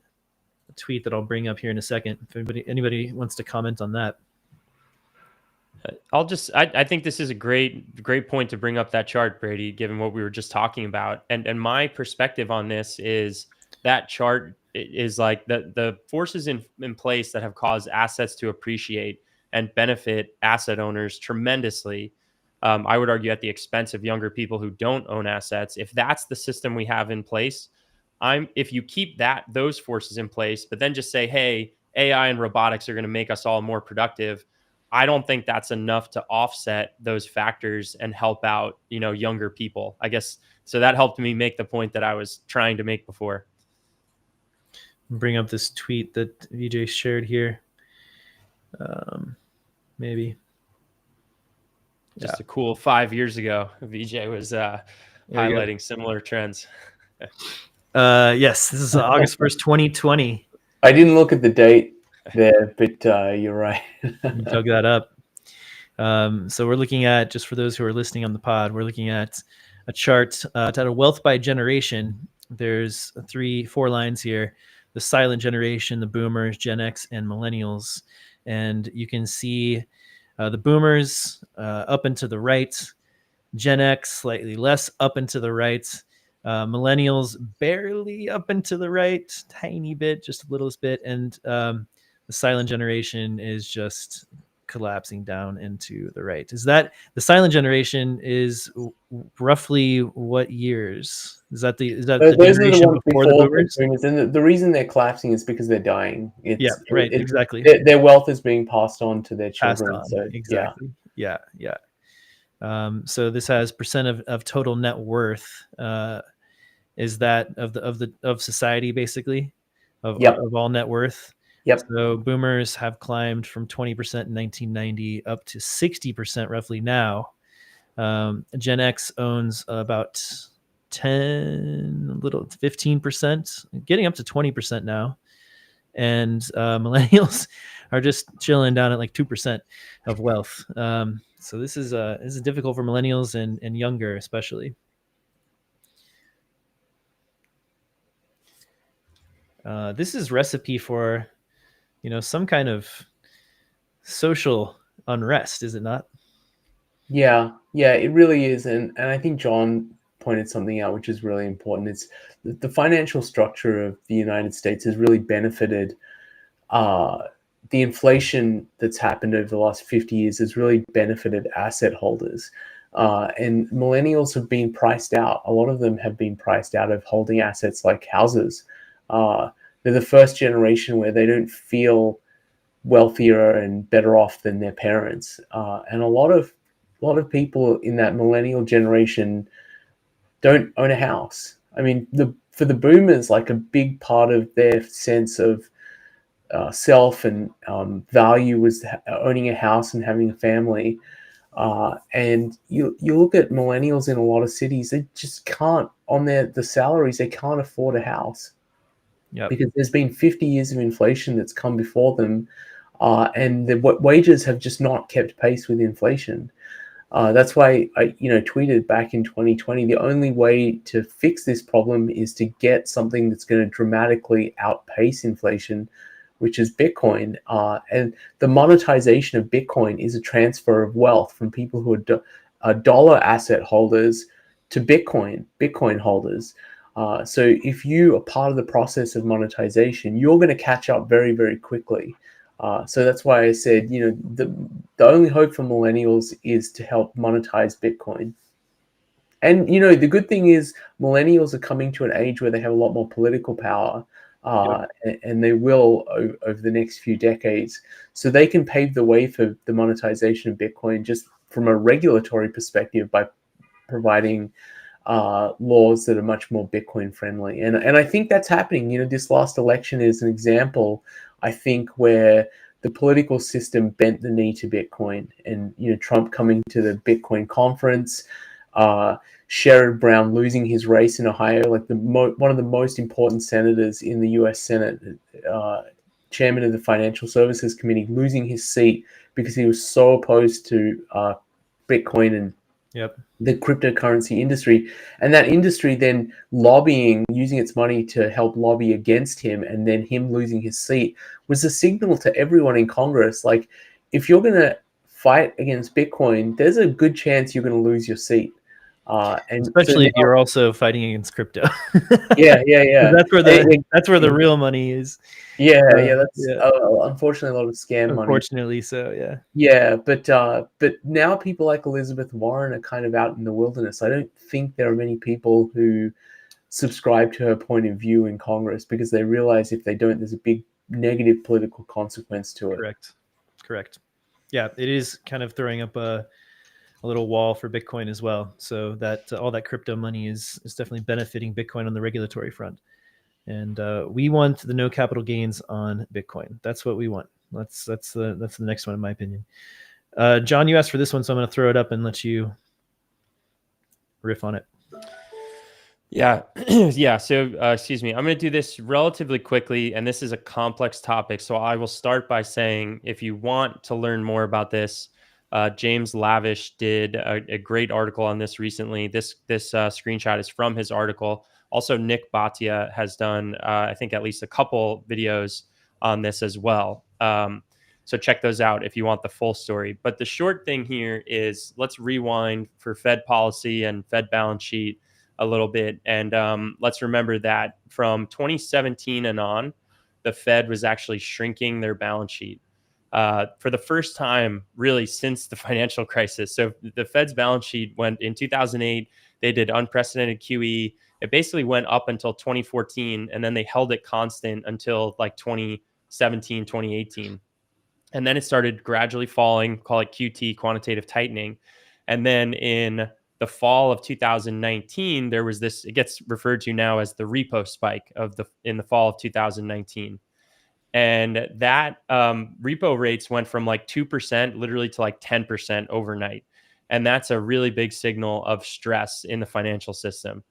tweet that I'll bring up here in a second. If anybody wants to comment on that. I think this is a great point to bring up that chart, Brady, given what we were just talking about. And my perspective on this is that chart is like the forces in place that have caused assets to appreciate and benefit asset owners tremendously. I would argue at the expense of younger people who don't own assets. If that's the system we have in place, if you keep those forces in place, but then just say, hey, AI and robotics are going to make us all more productive, I don't think that's enough to offset those factors and help out, younger people, I guess. So that helped me make the point that I was trying to make before. Bring up this tweet that Vijay shared here. Maybe. Just a cool 5 years ago, Vijay was highlighting similar trends. Yes, this is August 1st, 2020. I didn't look at the date there, but you're right. You dug that up. So we're looking at, just for those who are listening on the pod, we're looking at a chart titled Wealth by Generation. There's 4 lines here: the silent generation, the Boomers, Gen X, and Millennials. And you can see the Boomers up and to the right, Gen X slightly less up and to the right, Millennials barely up and to the right, tiny bit, just a little bit, and the silent generation is just collapsing down into the right. Is that the silent generation is roughly what years? Is that the generation before the Boomers? And the reason they're collapsing is because they're dying. Exactly. Their wealth is being passed on to their children. So exactly. Yeah. So this has percent of total net worth. Is that of society, basically, of all net worth? Yep. So Boomers have climbed from 20% in 1990 up to 60% roughly now. Gen X owns about 15%, getting up to 20% now. And millennials are just chilling down at like 2% of wealth. So this is difficult for millennials and younger especially. This is recipe for, some kind of social unrest, is it not? Yeah, it really is, and I think John pointed something out which is really important. It's the financial structure of the United States has really benefited. The inflation that's happened over the last 50 years has really benefited asset holders. And millennials have been priced out. A lot of them have been priced out of holding assets like houses. They're the first generation where they don't feel wealthier and better off than their parents. And a lot of people in that millennial generation don't own a house. I mean, for the boomers, like a big part of their sense of self and value was owning a house and having a family. And you look at millennials in a lot of cities, they just can't, on the salaries, they can't afford a house. Yep. Because there's been 50 years of inflation that's come before them, and the wages have just not kept pace with inflation. That's why I tweeted back in 2020, the only way to fix this problem is to get something that's going to dramatically outpace inflation, which is Bitcoin. And the monetization of Bitcoin is a transfer of wealth from people who are dollar asset holders to Bitcoin holders. So if you are part of the process of monetization, you're going to catch up very, very quickly. So that's why I said, the only hope for millennials is to help monetize Bitcoin. And, the good thing is millennials are coming to an age where they have a lot more political power, and they will over the next few decades. So they can pave the way for the monetization of Bitcoin just from a regulatory perspective by providing laws that are much more Bitcoin friendly. And I think that's happening. This last election is an example, I think, where the political system bent the knee to Bitcoin. And, Trump coming to the Bitcoin conference, Sherrod Brown losing his race in Ohio, like one of the most important senators in the U.S. Senate, chairman of the Financial Services Committee, losing his seat because he was so opposed to Bitcoin and the cryptocurrency industry, and that industry then using its money to help lobby against him, and then him losing his seat was a signal to everyone in Congress, like, if you're going to fight against Bitcoin, there's a good chance you're going to lose your seat. And especially if you're also fighting against crypto. Yeah. That's where the real money is. Yeah. That's unfortunately a lot of scam money. Unfortunately, so yeah. Yeah, but now people like Elizabeth Warren are kind of out in the wilderness. I don't think there are many people who subscribe to her point of view in Congress because they realize if they don't, there's a big negative political consequence to it. Correct. Yeah, it is kind of throwing up a little wall for Bitcoin as well. So that all that crypto money is definitely benefiting Bitcoin on the regulatory front. And we want the no capital gains on Bitcoin. That's what we want. That's the next one in my opinion. John, you asked for this one, so I'm going to throw it up and let you riff on it. Yeah. Yeah. So, excuse me, I'm going to do this relatively quickly, and this is a complex topic. So I will start by saying, if you want to learn more about this, James Lavish did a great article on this recently. This screenshot is from his article. Also, Nick Bhatia has done, I think, at least a couple videos on this as well. So check those out if you want the full story. But the short thing here is, let's rewind for Fed policy and Fed balance sheet a little bit. And let's remember that from 2017 and on, the Fed was actually shrinking their balance sheet for the first time really since the financial crisis. So the Fed's balance sheet went in 2008, they did unprecedented QE. It basically went up until 2014, and then they held it constant until like 2017, 2018. And then it started gradually falling, call it QT, quantitative tightening. And then in the fall of 2019, there was this, it gets referred to now as the repo spike in the fall of 2019. And that repo rates went from like 2% literally to like 10% overnight. And that's a really big signal of stress in the financial system.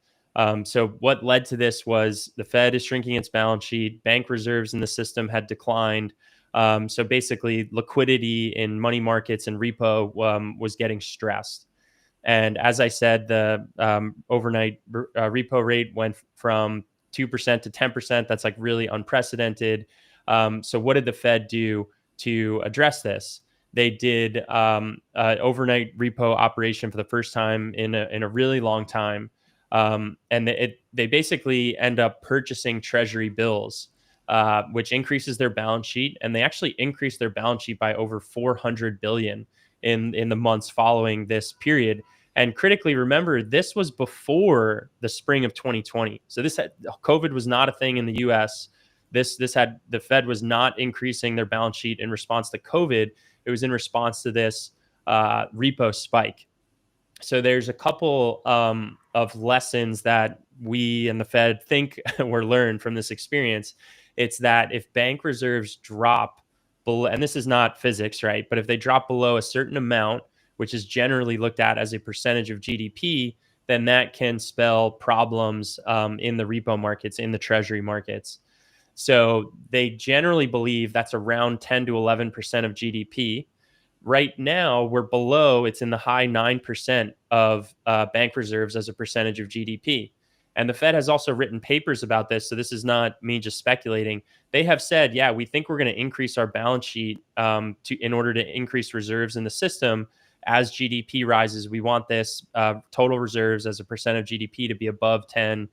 So what led to this was the Fed is shrinking its balance sheet. Bank reserves in the system had declined. So basically, liquidity in money markets and repo was getting stressed. And as I said, the overnight repo rate went from 2% to 10%. That's like really unprecedented. So what did the Fed do to address this? They did overnight repo operation for the first time in a really long time. And they basically end up purchasing treasury bills, which increases their balance sheet. And they actually increased their balance sheet by over 400 billion in the months following this period. And critically, remember, this was before the spring of 2020. So COVID was not a thing in the U.S. The Fed was not increasing their balance sheet in response to COVID. It was in response to this repo spike. So there's a couple of lessons that we and the Fed think were learned from this experience. It's that if bank reserves drop below, and this is not physics, right? But if they drop below a certain amount, which is generally looked at as a percentage of GDP, then that can spell problems in the repo markets, in the treasury markets. So they generally believe that's around 10 to 11% of GDP. Right now, we're below, it's in the high 9% of bank reserves as a percentage of GDP. And the Fed has also written papers about this. So this is not me just speculating. They have said, yeah, we think we're going to increase our balance sheet in order to increase reserves in the system. As GDP rises, we want this total reserves as a percent of GDP to be above 10%.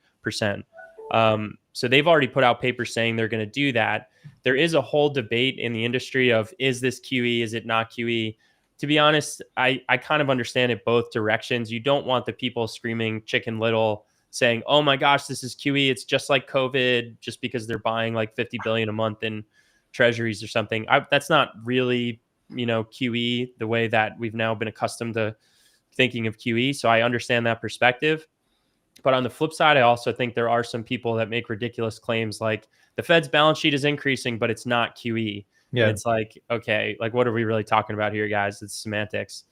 So they've already put out papers saying they're going to do that. There is a whole debate in the industry of, is this QE? Is it not QE? To be honest, I kind of understand it both directions. You don't want the people screaming Chicken Little saying, oh my gosh, this is QE. It's just like COVID, just because they're buying like 50 billion a month in treasuries or something. That's not really, QE the way that we've now been accustomed to thinking of QE. So I understand that perspective. But on the flip side, I also think there are some people that make ridiculous claims like the Fed's balance sheet is increasing, but it's not QE. Yeah. And it's like, okay, like what are we really talking about here, guys? It's semantics.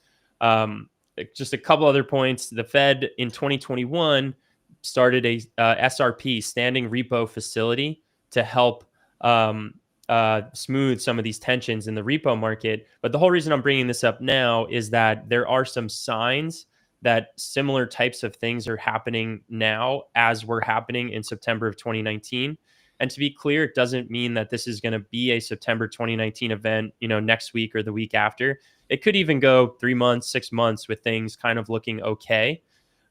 Just a couple other points. The Fed in 2021 started a SRP, standing repo facility, to help smooth some of these tensions in the repo market. But the whole reason I'm bringing this up now is that there are some signs that similar types of things are happening now as were happening in September of 2019. And to be clear, it doesn't mean that this is going to be a September 2019 event, next week or the week after. It could even go 3 months, 6 months with things kind of looking okay.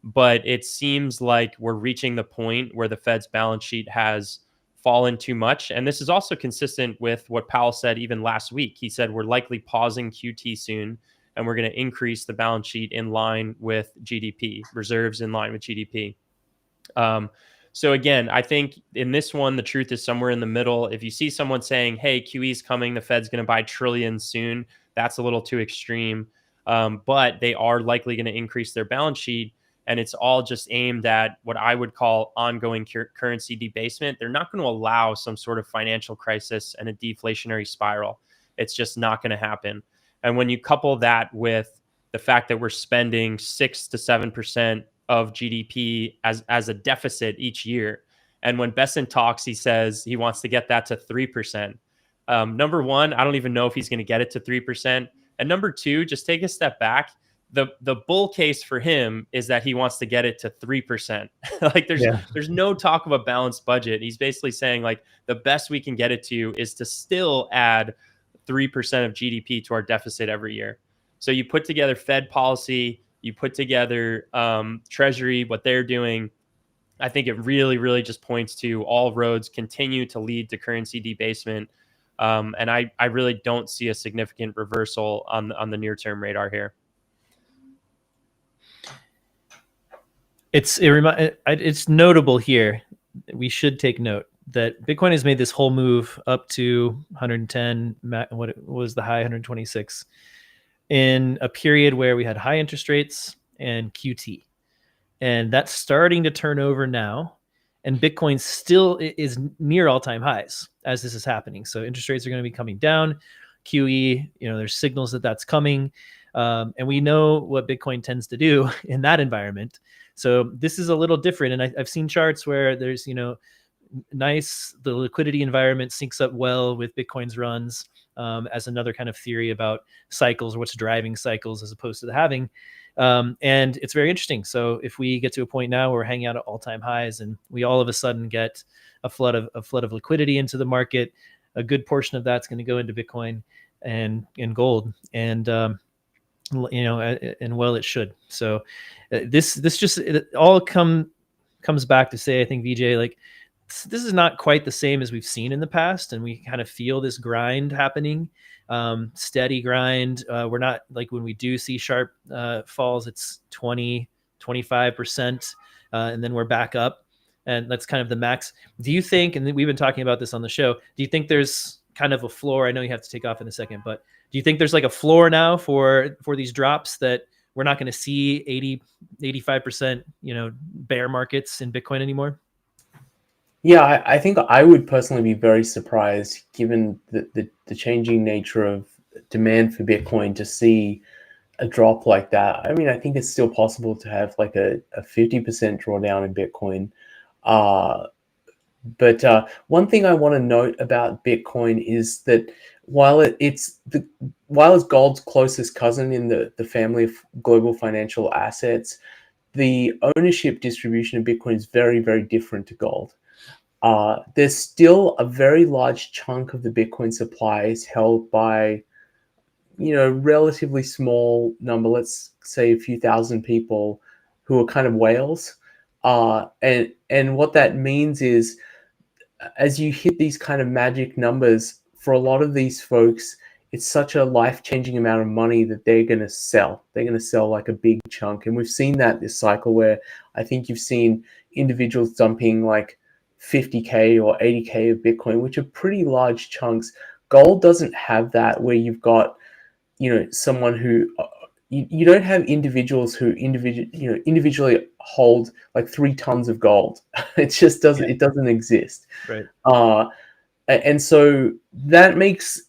But it seems like we're reaching the point where the Fed's balance sheet has fallen too much. And this is also consistent with what Powell said even last week. He said, we're likely pausing QT soon, and we're going to increase the balance sheet in line with GDP, reserves in line with GDP. So again, I think in this one, the truth is somewhere in the middle. If you see someone saying, hey, QE is coming, the Fed's going to buy trillions soon, that's a little too extreme. But they are likely going to increase their balance sheet. And it's all just aimed at what I would call ongoing currency debasement. They're not going to allow some sort of financial crisis and a deflationary spiral. It's just not going to happen. And when you couple that with the fact that we're spending 6 to 7% of GDP as a deficit each year, and when Besson talks, he says he wants to get that to 3%. Number one, I don't even know if he's going to get it to 3%. And number two, just take a step back. The bull case for him is that he wants to get it to 3%. Like there's no talk of a balanced budget. He's basically saying like the best we can get it to is to still add 3% of GDP to our deficit every year. So you put together Fed policy, you put together Treasury, what they're doing. I think it really, really just points to all roads continue to lead to currency debasement. And I really don't see a significant reversal on the near-term radar here. It's notable here. We should take note that Bitcoin has made this whole move up to 110, what was the high, 126, in a period where we had high interest rates and QT. And that's starting to turn over now. And Bitcoin still is near all-time highs as this is happening. So interest rates are going to be coming down. QE, there's signals that that's coming. And we know what Bitcoin tends to do in that environment. So this is a little different. And I've seen charts where there's, nice. The liquidity environment syncs up well with Bitcoin's runs, as another kind of theory about cycles, or what's driving cycles as opposed to the halving. And it's very interesting. So if we get to a point now where we're hanging out at all-time highs, and we all of a sudden get a flood of liquidity into the market, a good portion of that's going to go into Bitcoin and gold, and and well, it should. So this just, it all comes back to say, I think, Vijay, like, this is not quite the same as we've seen in the past, and we kind of feel this grind happening, steady grind. We're not like, when we do see sharp falls, it's 20-25%, and then we're back up, and that's kind of the max. Do you think, and we've been talking about this on the show, do you think there's kind of a floor? I know you have to take off in a second, but do you think there's like a floor now for these drops, that we're not going to see 80-85% bear markets in Bitcoin anymore? Yeah, I think I would personally be very surprised, given the changing nature of demand for Bitcoin, to see a drop like that. I mean, I think it's still possible to have like a 50% drawdown in Bitcoin. But one thing I want to note about Bitcoin is that while it's gold's closest cousin in the family of global financial assets, the ownership distribution of Bitcoin is very, very different to gold. There's still a very large chunk of the Bitcoin supply is held by, relatively small number, let's say a few thousand people, who are kind of whales. And what that means is, as you hit these kind of magic numbers, for a lot of these folks, it's such a life-changing amount of money that they're going to sell. They're going to sell like a big chunk. And we've seen that this cycle, where I think you've seen individuals dumping like 50K or 80K of Bitcoin, which are pretty large chunks. Gold doesn't have that, where you've got, someone who, you don't have individuals who individually hold like 3 tons of gold. It just doesn't, it doesn't exist. Right. And so that makes,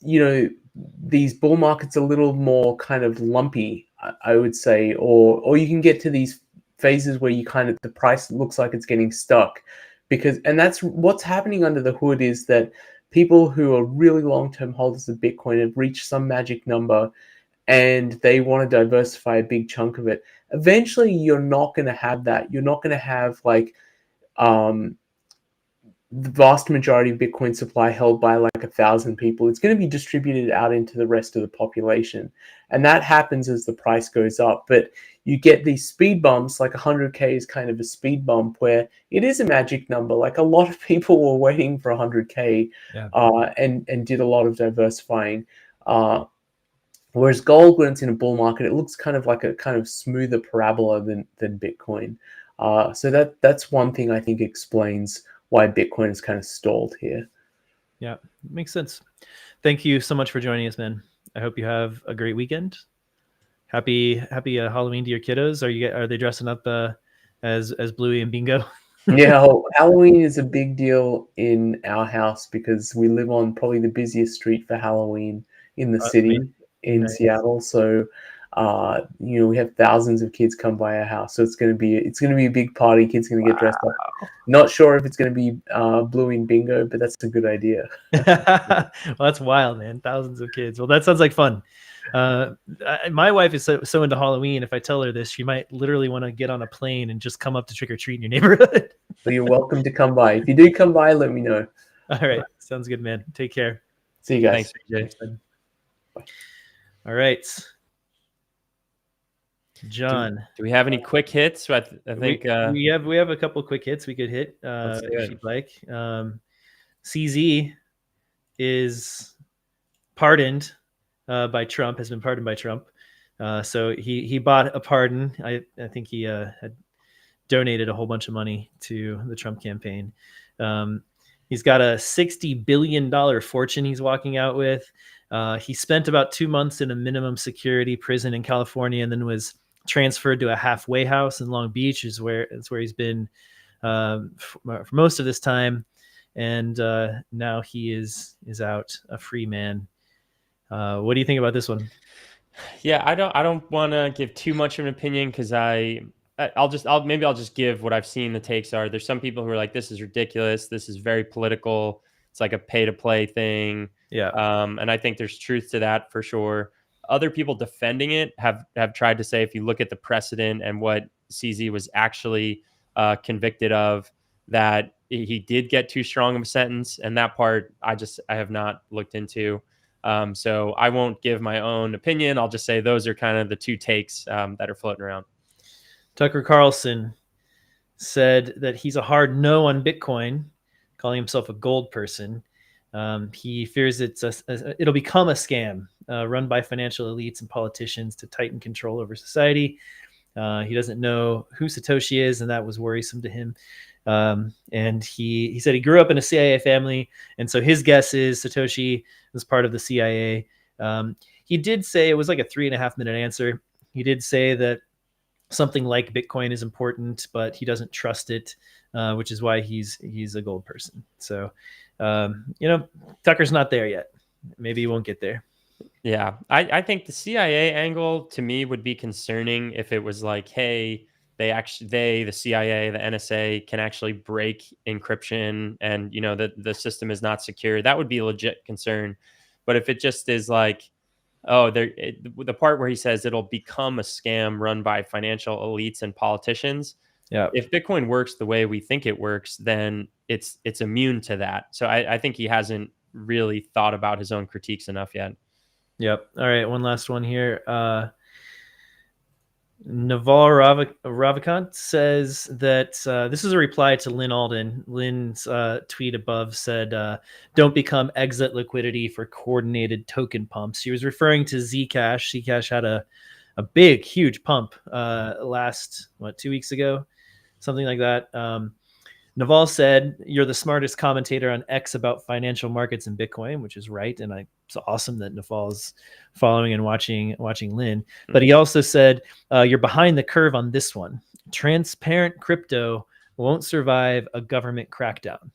these bull markets a little more kind of lumpy, I would say, or you can get to these phases where you kind of, the price looks like it's getting stuck, and that's what's happening under the hood, is that people who are really long-term holders of Bitcoin have reached some magic number, and they want to diversify a big chunk of it. Eventually, you're not going to have that. You're not going to have like the vast majority of Bitcoin supply held by like 1,000 people. It's going to be distributed out into the rest of the population. And that happens as the price goes up. But you get these speed bumps, like 100K is kind of a speed bump, where it is a magic number. Like, a lot of people were waiting for 100K, and did a lot of diversifying. Whereas gold, when it's in a bull market, it looks kind of like a kind of smoother parabola than Bitcoin. So that's one thing I think explains why Bitcoin is kind of stalled here. Yeah, makes sense. Thank you so much for joining us, man. I hope you have a great weekend. Happy Halloween to your kiddos. Are they dressing up as Bluey and Bingo? Yeah, Halloween is a big deal in our house, because we live on probably the busiest street for Halloween in the city, in Seattle. So we have thousands of kids come by our house, so it's going to be a big party. Kids going to get dressed up. Not sure if it's going to be Bluey and Bingo, but that's a good idea. Well, that's wild, man. Thousands of kids. Well, that sounds like fun. My wife is so into Halloween. If I tell her this, she might literally want to get on a plane and just come up to trick or treat in your neighborhood. So you're welcome to come by. If you do come by, let me know. All right, sounds good, man. Take care. See you guys. Thanks, Vijay. All right, John. Do we have any quick hits? I think we have a couple quick hits we could hit if you'd like. CZ is pardoned by Trump. Has been pardoned by Trump. So he bought a pardon. I think he had donated a whole bunch of money to the Trump campaign. He's got a $60 billion fortune he's walking out with. He spent about 2 months in a minimum security prison in California, and then was transferred to a halfway house in Long Beach, is where he's been for most of this time. And now he is out, a free man. What do you think about this one? Yeah, I don't want to give too much of an opinion, because I Maybe I'll just give what I've seen the takes are. There's some people who are like, this is ridiculous. This is very political. It's like a pay to play thing. Yeah. And I think there's truth to that for sure. Other people defending it have tried to say, if you look at the precedent and what CZ was actually convicted of, that he did get too strong of a sentence. And that part I have not looked into. So I won't give my own opinion. I'll just say those are kind of the two takes that are floating around. Tucker Carlson said that he's a hard no on Bitcoin, calling himself a gold person. He fears it'll become a scam run by financial elites and politicians to tighten control over society. He doesn't know who Satoshi is, and that was worrisome to him. And he said he grew up in a CIA family, and so his guess is Satoshi was part of the CIA. He did say, it was like a 3.5-minute answer. He did say that something like Bitcoin is important, but he doesn't trust it, which is why he's a gold person. So, Tucker's not there yet. Maybe he won't get there. Yeah, I think the CIA angle to me would be concerning if it was like, hey, the CIA, the NSA can actually break encryption, and the system is not secure. That would be a legit concern. But if it just is like, the part where he says it'll become a scam run by financial elites and politicians. Yeah. If Bitcoin works the way we think it works, then it's immune to that. So I think he hasn't really thought about his own critiques enough yet. Yep. All right. One last one here. Naval Ravikant says that this is a reply to Lynn Alden. Lynn's tweet above said, don't become exit liquidity for coordinated token pumps. She was referring to Zcash. Zcash had a big, huge pump last, 2 weeks ago? Something like that. Naval said, you're the smartest commentator on X about financial markets and Bitcoin, which is right. And it's awesome that Naval's following and watching Lynn. But he also said, you're behind the curve on this one. Transparent crypto won't survive a government crackdown.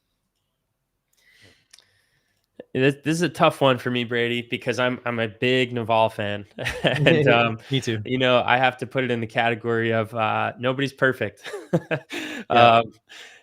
This is a tough one for me, Brady, because I'm a big Naval fan, and me too. I have to put it in the category of nobody's perfect. Yeah.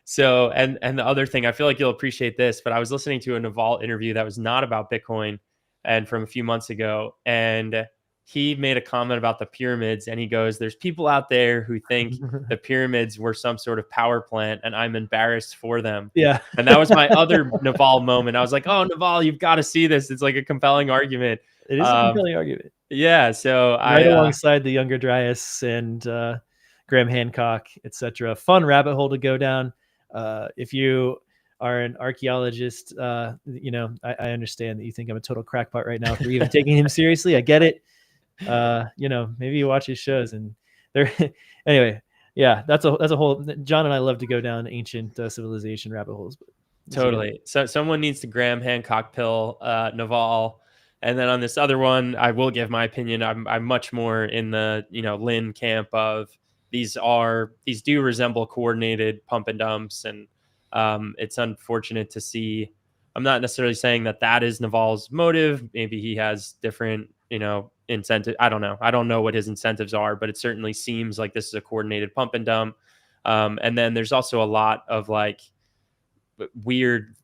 So, and the other thing, I feel like you'll appreciate this, but I was listening to a Naval interview that was not about Bitcoin, and from a few months ago, and he made a comment about the pyramids, and he goes, "There's people out there who think the pyramids were some sort of power plant, and I'm embarrassed for them." Yeah. And that was my other Naval moment. I was like, "Oh, Naval, you've got to see this. It's like a compelling argument." It is a compelling argument. Yeah. So alongside the younger Dryas and Graham Hancock, etc. Fun rabbit hole to go down. If you are an archaeologist, I understand that you think I'm a total crackpot right now for even taking him seriously. I get it. Maybe you watch his shows and they're anyway. Yeah, that's a whole. John and I love to go down ancient civilization rabbit holes. But totally. So someone needs to Graham Hancock pill Naval. And then on this other one, I will give my opinion. I'm much more in the Lynn camp of these do resemble coordinated pump and dumps, and it's unfortunate to see. I'm not necessarily saying that is Naval's motive. Maybe he has different incentive. I don't know. I don't know what his incentives are, but it certainly seems like this is a coordinated pump and dump. And then there's also a lot of like weird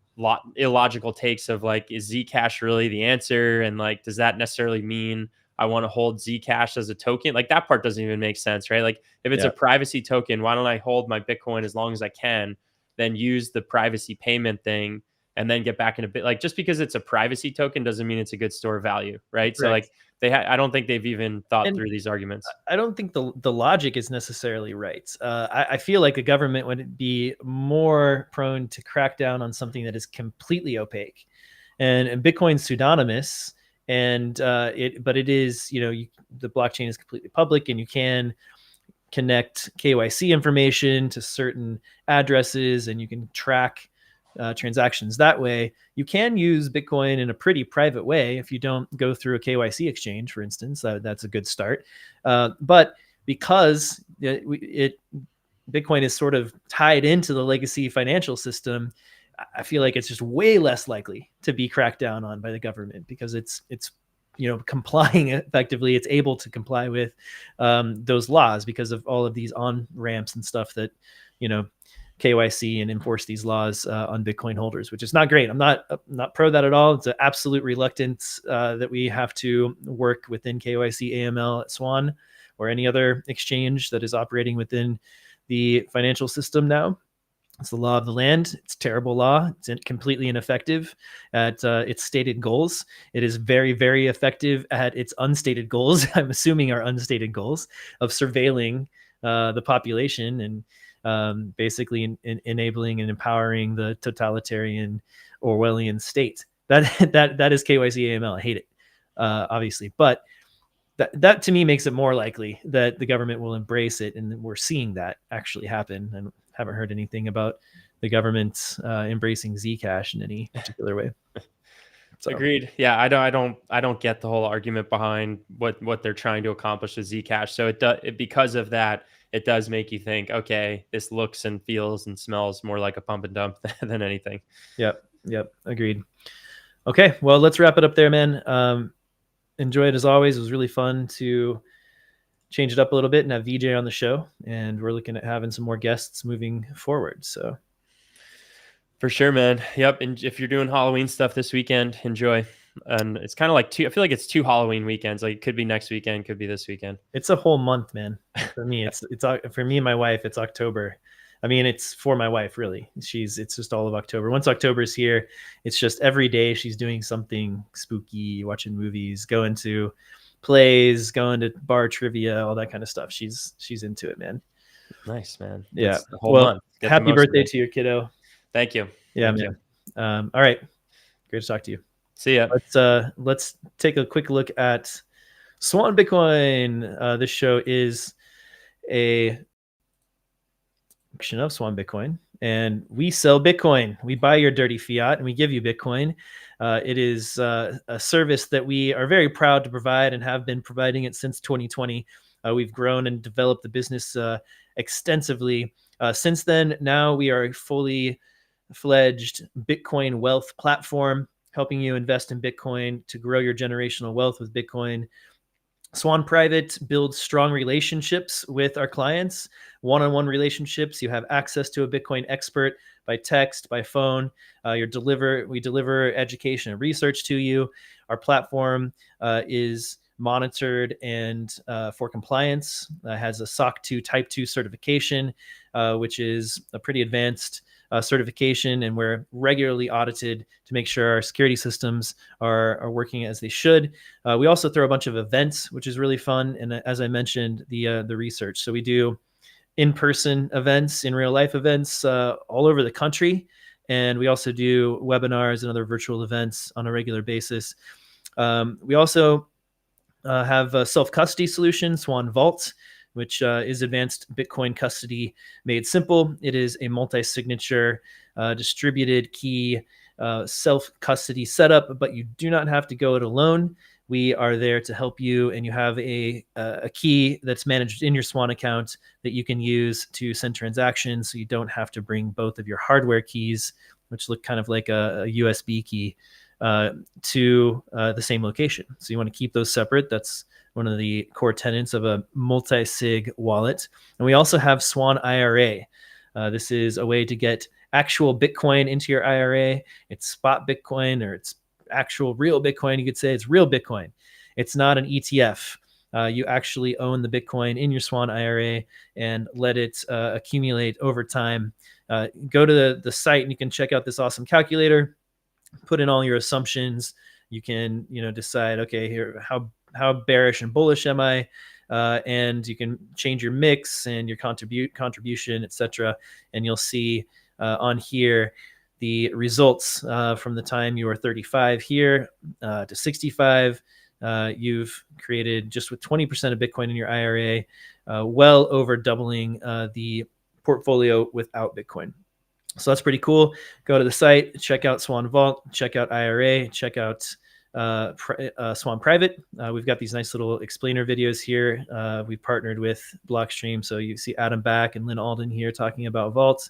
illogical takes of like, is Zcash really the answer? And like, does that necessarily mean I want to hold Zcash as a token? Like that part doesn't even make sense, right? Like if it's a privacy token, why don't I hold my Bitcoin as long as I can, then use the privacy payment thing and then get back in a bit? Like just because it's a privacy token doesn't mean it's a good store of value, right? So like I don't think they've even thought through these arguments. I don't think the logic is necessarily right. I feel like a government would be more prone to crack down on something that is completely opaque, and Bitcoin's pseudonymous, but it is the blockchain is completely public, and you can connect KYC information to certain addresses, and you can track transactions that way. You can use Bitcoin in a pretty private way if you don't go through a KYC exchange, for instance. That's a good start. But because Bitcoin is sort of tied into the legacy financial system, I feel like it's just way less likely to be cracked down on by the government because it's complying effectively. It's able to comply with those laws because of all of these on ramps and stuff that KYC and enforce these laws on Bitcoin holders, which is not great. I'm not pro that at all. It's an absolute reluctance that we have to work within KYC AML at Swan or any other exchange that is operating within the financial system now. It's the law of the land. It's a terrible law. It's completely ineffective at its stated goals. It is very, very effective at its unstated goals. I'm assuming our unstated goals of surveilling the population and basically enabling and empowering the totalitarian Orwellian state. That is KYC AML. I hate it, obviously, but that to me makes it more likely that the government will embrace it, and we're seeing that actually happen. And haven't heard anything about the government embracing Zcash in any particular way. So. Agreed. Yeah, I don't get the whole argument behind what they're trying to accomplish with Zcash. So because of that, it does make you think, okay, this looks and feels and smells more like a pump and dump than anything. Yep. Agreed. Okay, well, let's wrap it up there, man. Enjoy it as always. It was really fun to change it up a little bit and have Vijay on the show, and we're looking at having some more guests moving forward. So for sure, man. Yep. And if you're doing Halloween stuff this weekend, enjoy. And it's kind of like I feel like it's 2 Halloween weekends. Like it could be next weekend, could be this weekend. It's a whole month, man. For me, it's for me and my wife, it's October. I mean, it's for my wife, really. It's just all of October. Once October is here, it's just every day she's doing something spooky, watching movies, going to plays, going to bar trivia, all that kind of stuff. She's into it, man. Nice, man. Yeah. That's the whole month. Happy birthday to your kiddo. Thank you. Yeah, Thank man. All right. Great to talk to you. See ya. Let's take a quick look at Swan Bitcoin. This show is a of Swan Bitcoin, and we sell Bitcoin. We buy your dirty fiat and we give you Bitcoin. It is a service that we are very proud to provide and have been providing it since 2020. We've grown and developed the business extensively since then. Now we are a fully fledged Bitcoin wealth platform, helping you invest in Bitcoin to grow your generational wealth with Bitcoin. Swan Private builds strong relationships with our clients, one-on-one relationships. You have access to a Bitcoin expert by text, by phone. We deliver education and research to you. Our platform is monitored and for compliance, has a SOC 2 Type 2 certification, which is a pretty advanced certification, and we're regularly audited to make sure our security systems are working as they should. We also throw a bunch of events, which is really fun, and as I mentioned, the research. So we do in-person events, in real life events all over the country, and we also do webinars and other virtual events on a regular basis. We also have a self-custody solution, Swan Vault, which is advanced Bitcoin custody made simple. It is a multi-signature distributed key self-custody setup, but you do not have to go it alone. We are there to help you, and you have a key that's managed in your Swan account that you can use to send transactions, so you don't have to bring both of your hardware keys, which look kind of like a USB key, to the same location. So you want to keep those separate. That's one of the core tenets of a multi-sig wallet. And we also have Swan IRA. This is a way to get actual Bitcoin into your IRA. It's spot Bitcoin, or it's actual real Bitcoin. You could say it's real Bitcoin. It's not an ETF. You actually own the Bitcoin in your Swan IRA and let it accumulate over time. Go to the site and you can check out this awesome calculator, put in all your assumptions. You can, decide, okay, here, how bearish and bullish am I? And you can change your mix and your contribution, etc. And you'll see on here the results from the time you were 35 here to 65. You've created, just with 20% of Bitcoin in your IRA, well over doubling the portfolio without Bitcoin. So that's pretty cool. Go to the site, check out Swan Vault, check out IRA, check out Swan Private. We've got these nice little explainer videos here. We've partnered with Blockstream, so you see Adam Back and Lynn Alden here talking about Vault.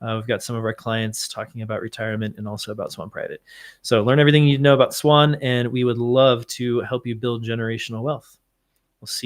We've got some of our clients talking about retirement and also about Swan Private. So learn everything you know about Swan, and we would love to help you build generational wealth. We'll see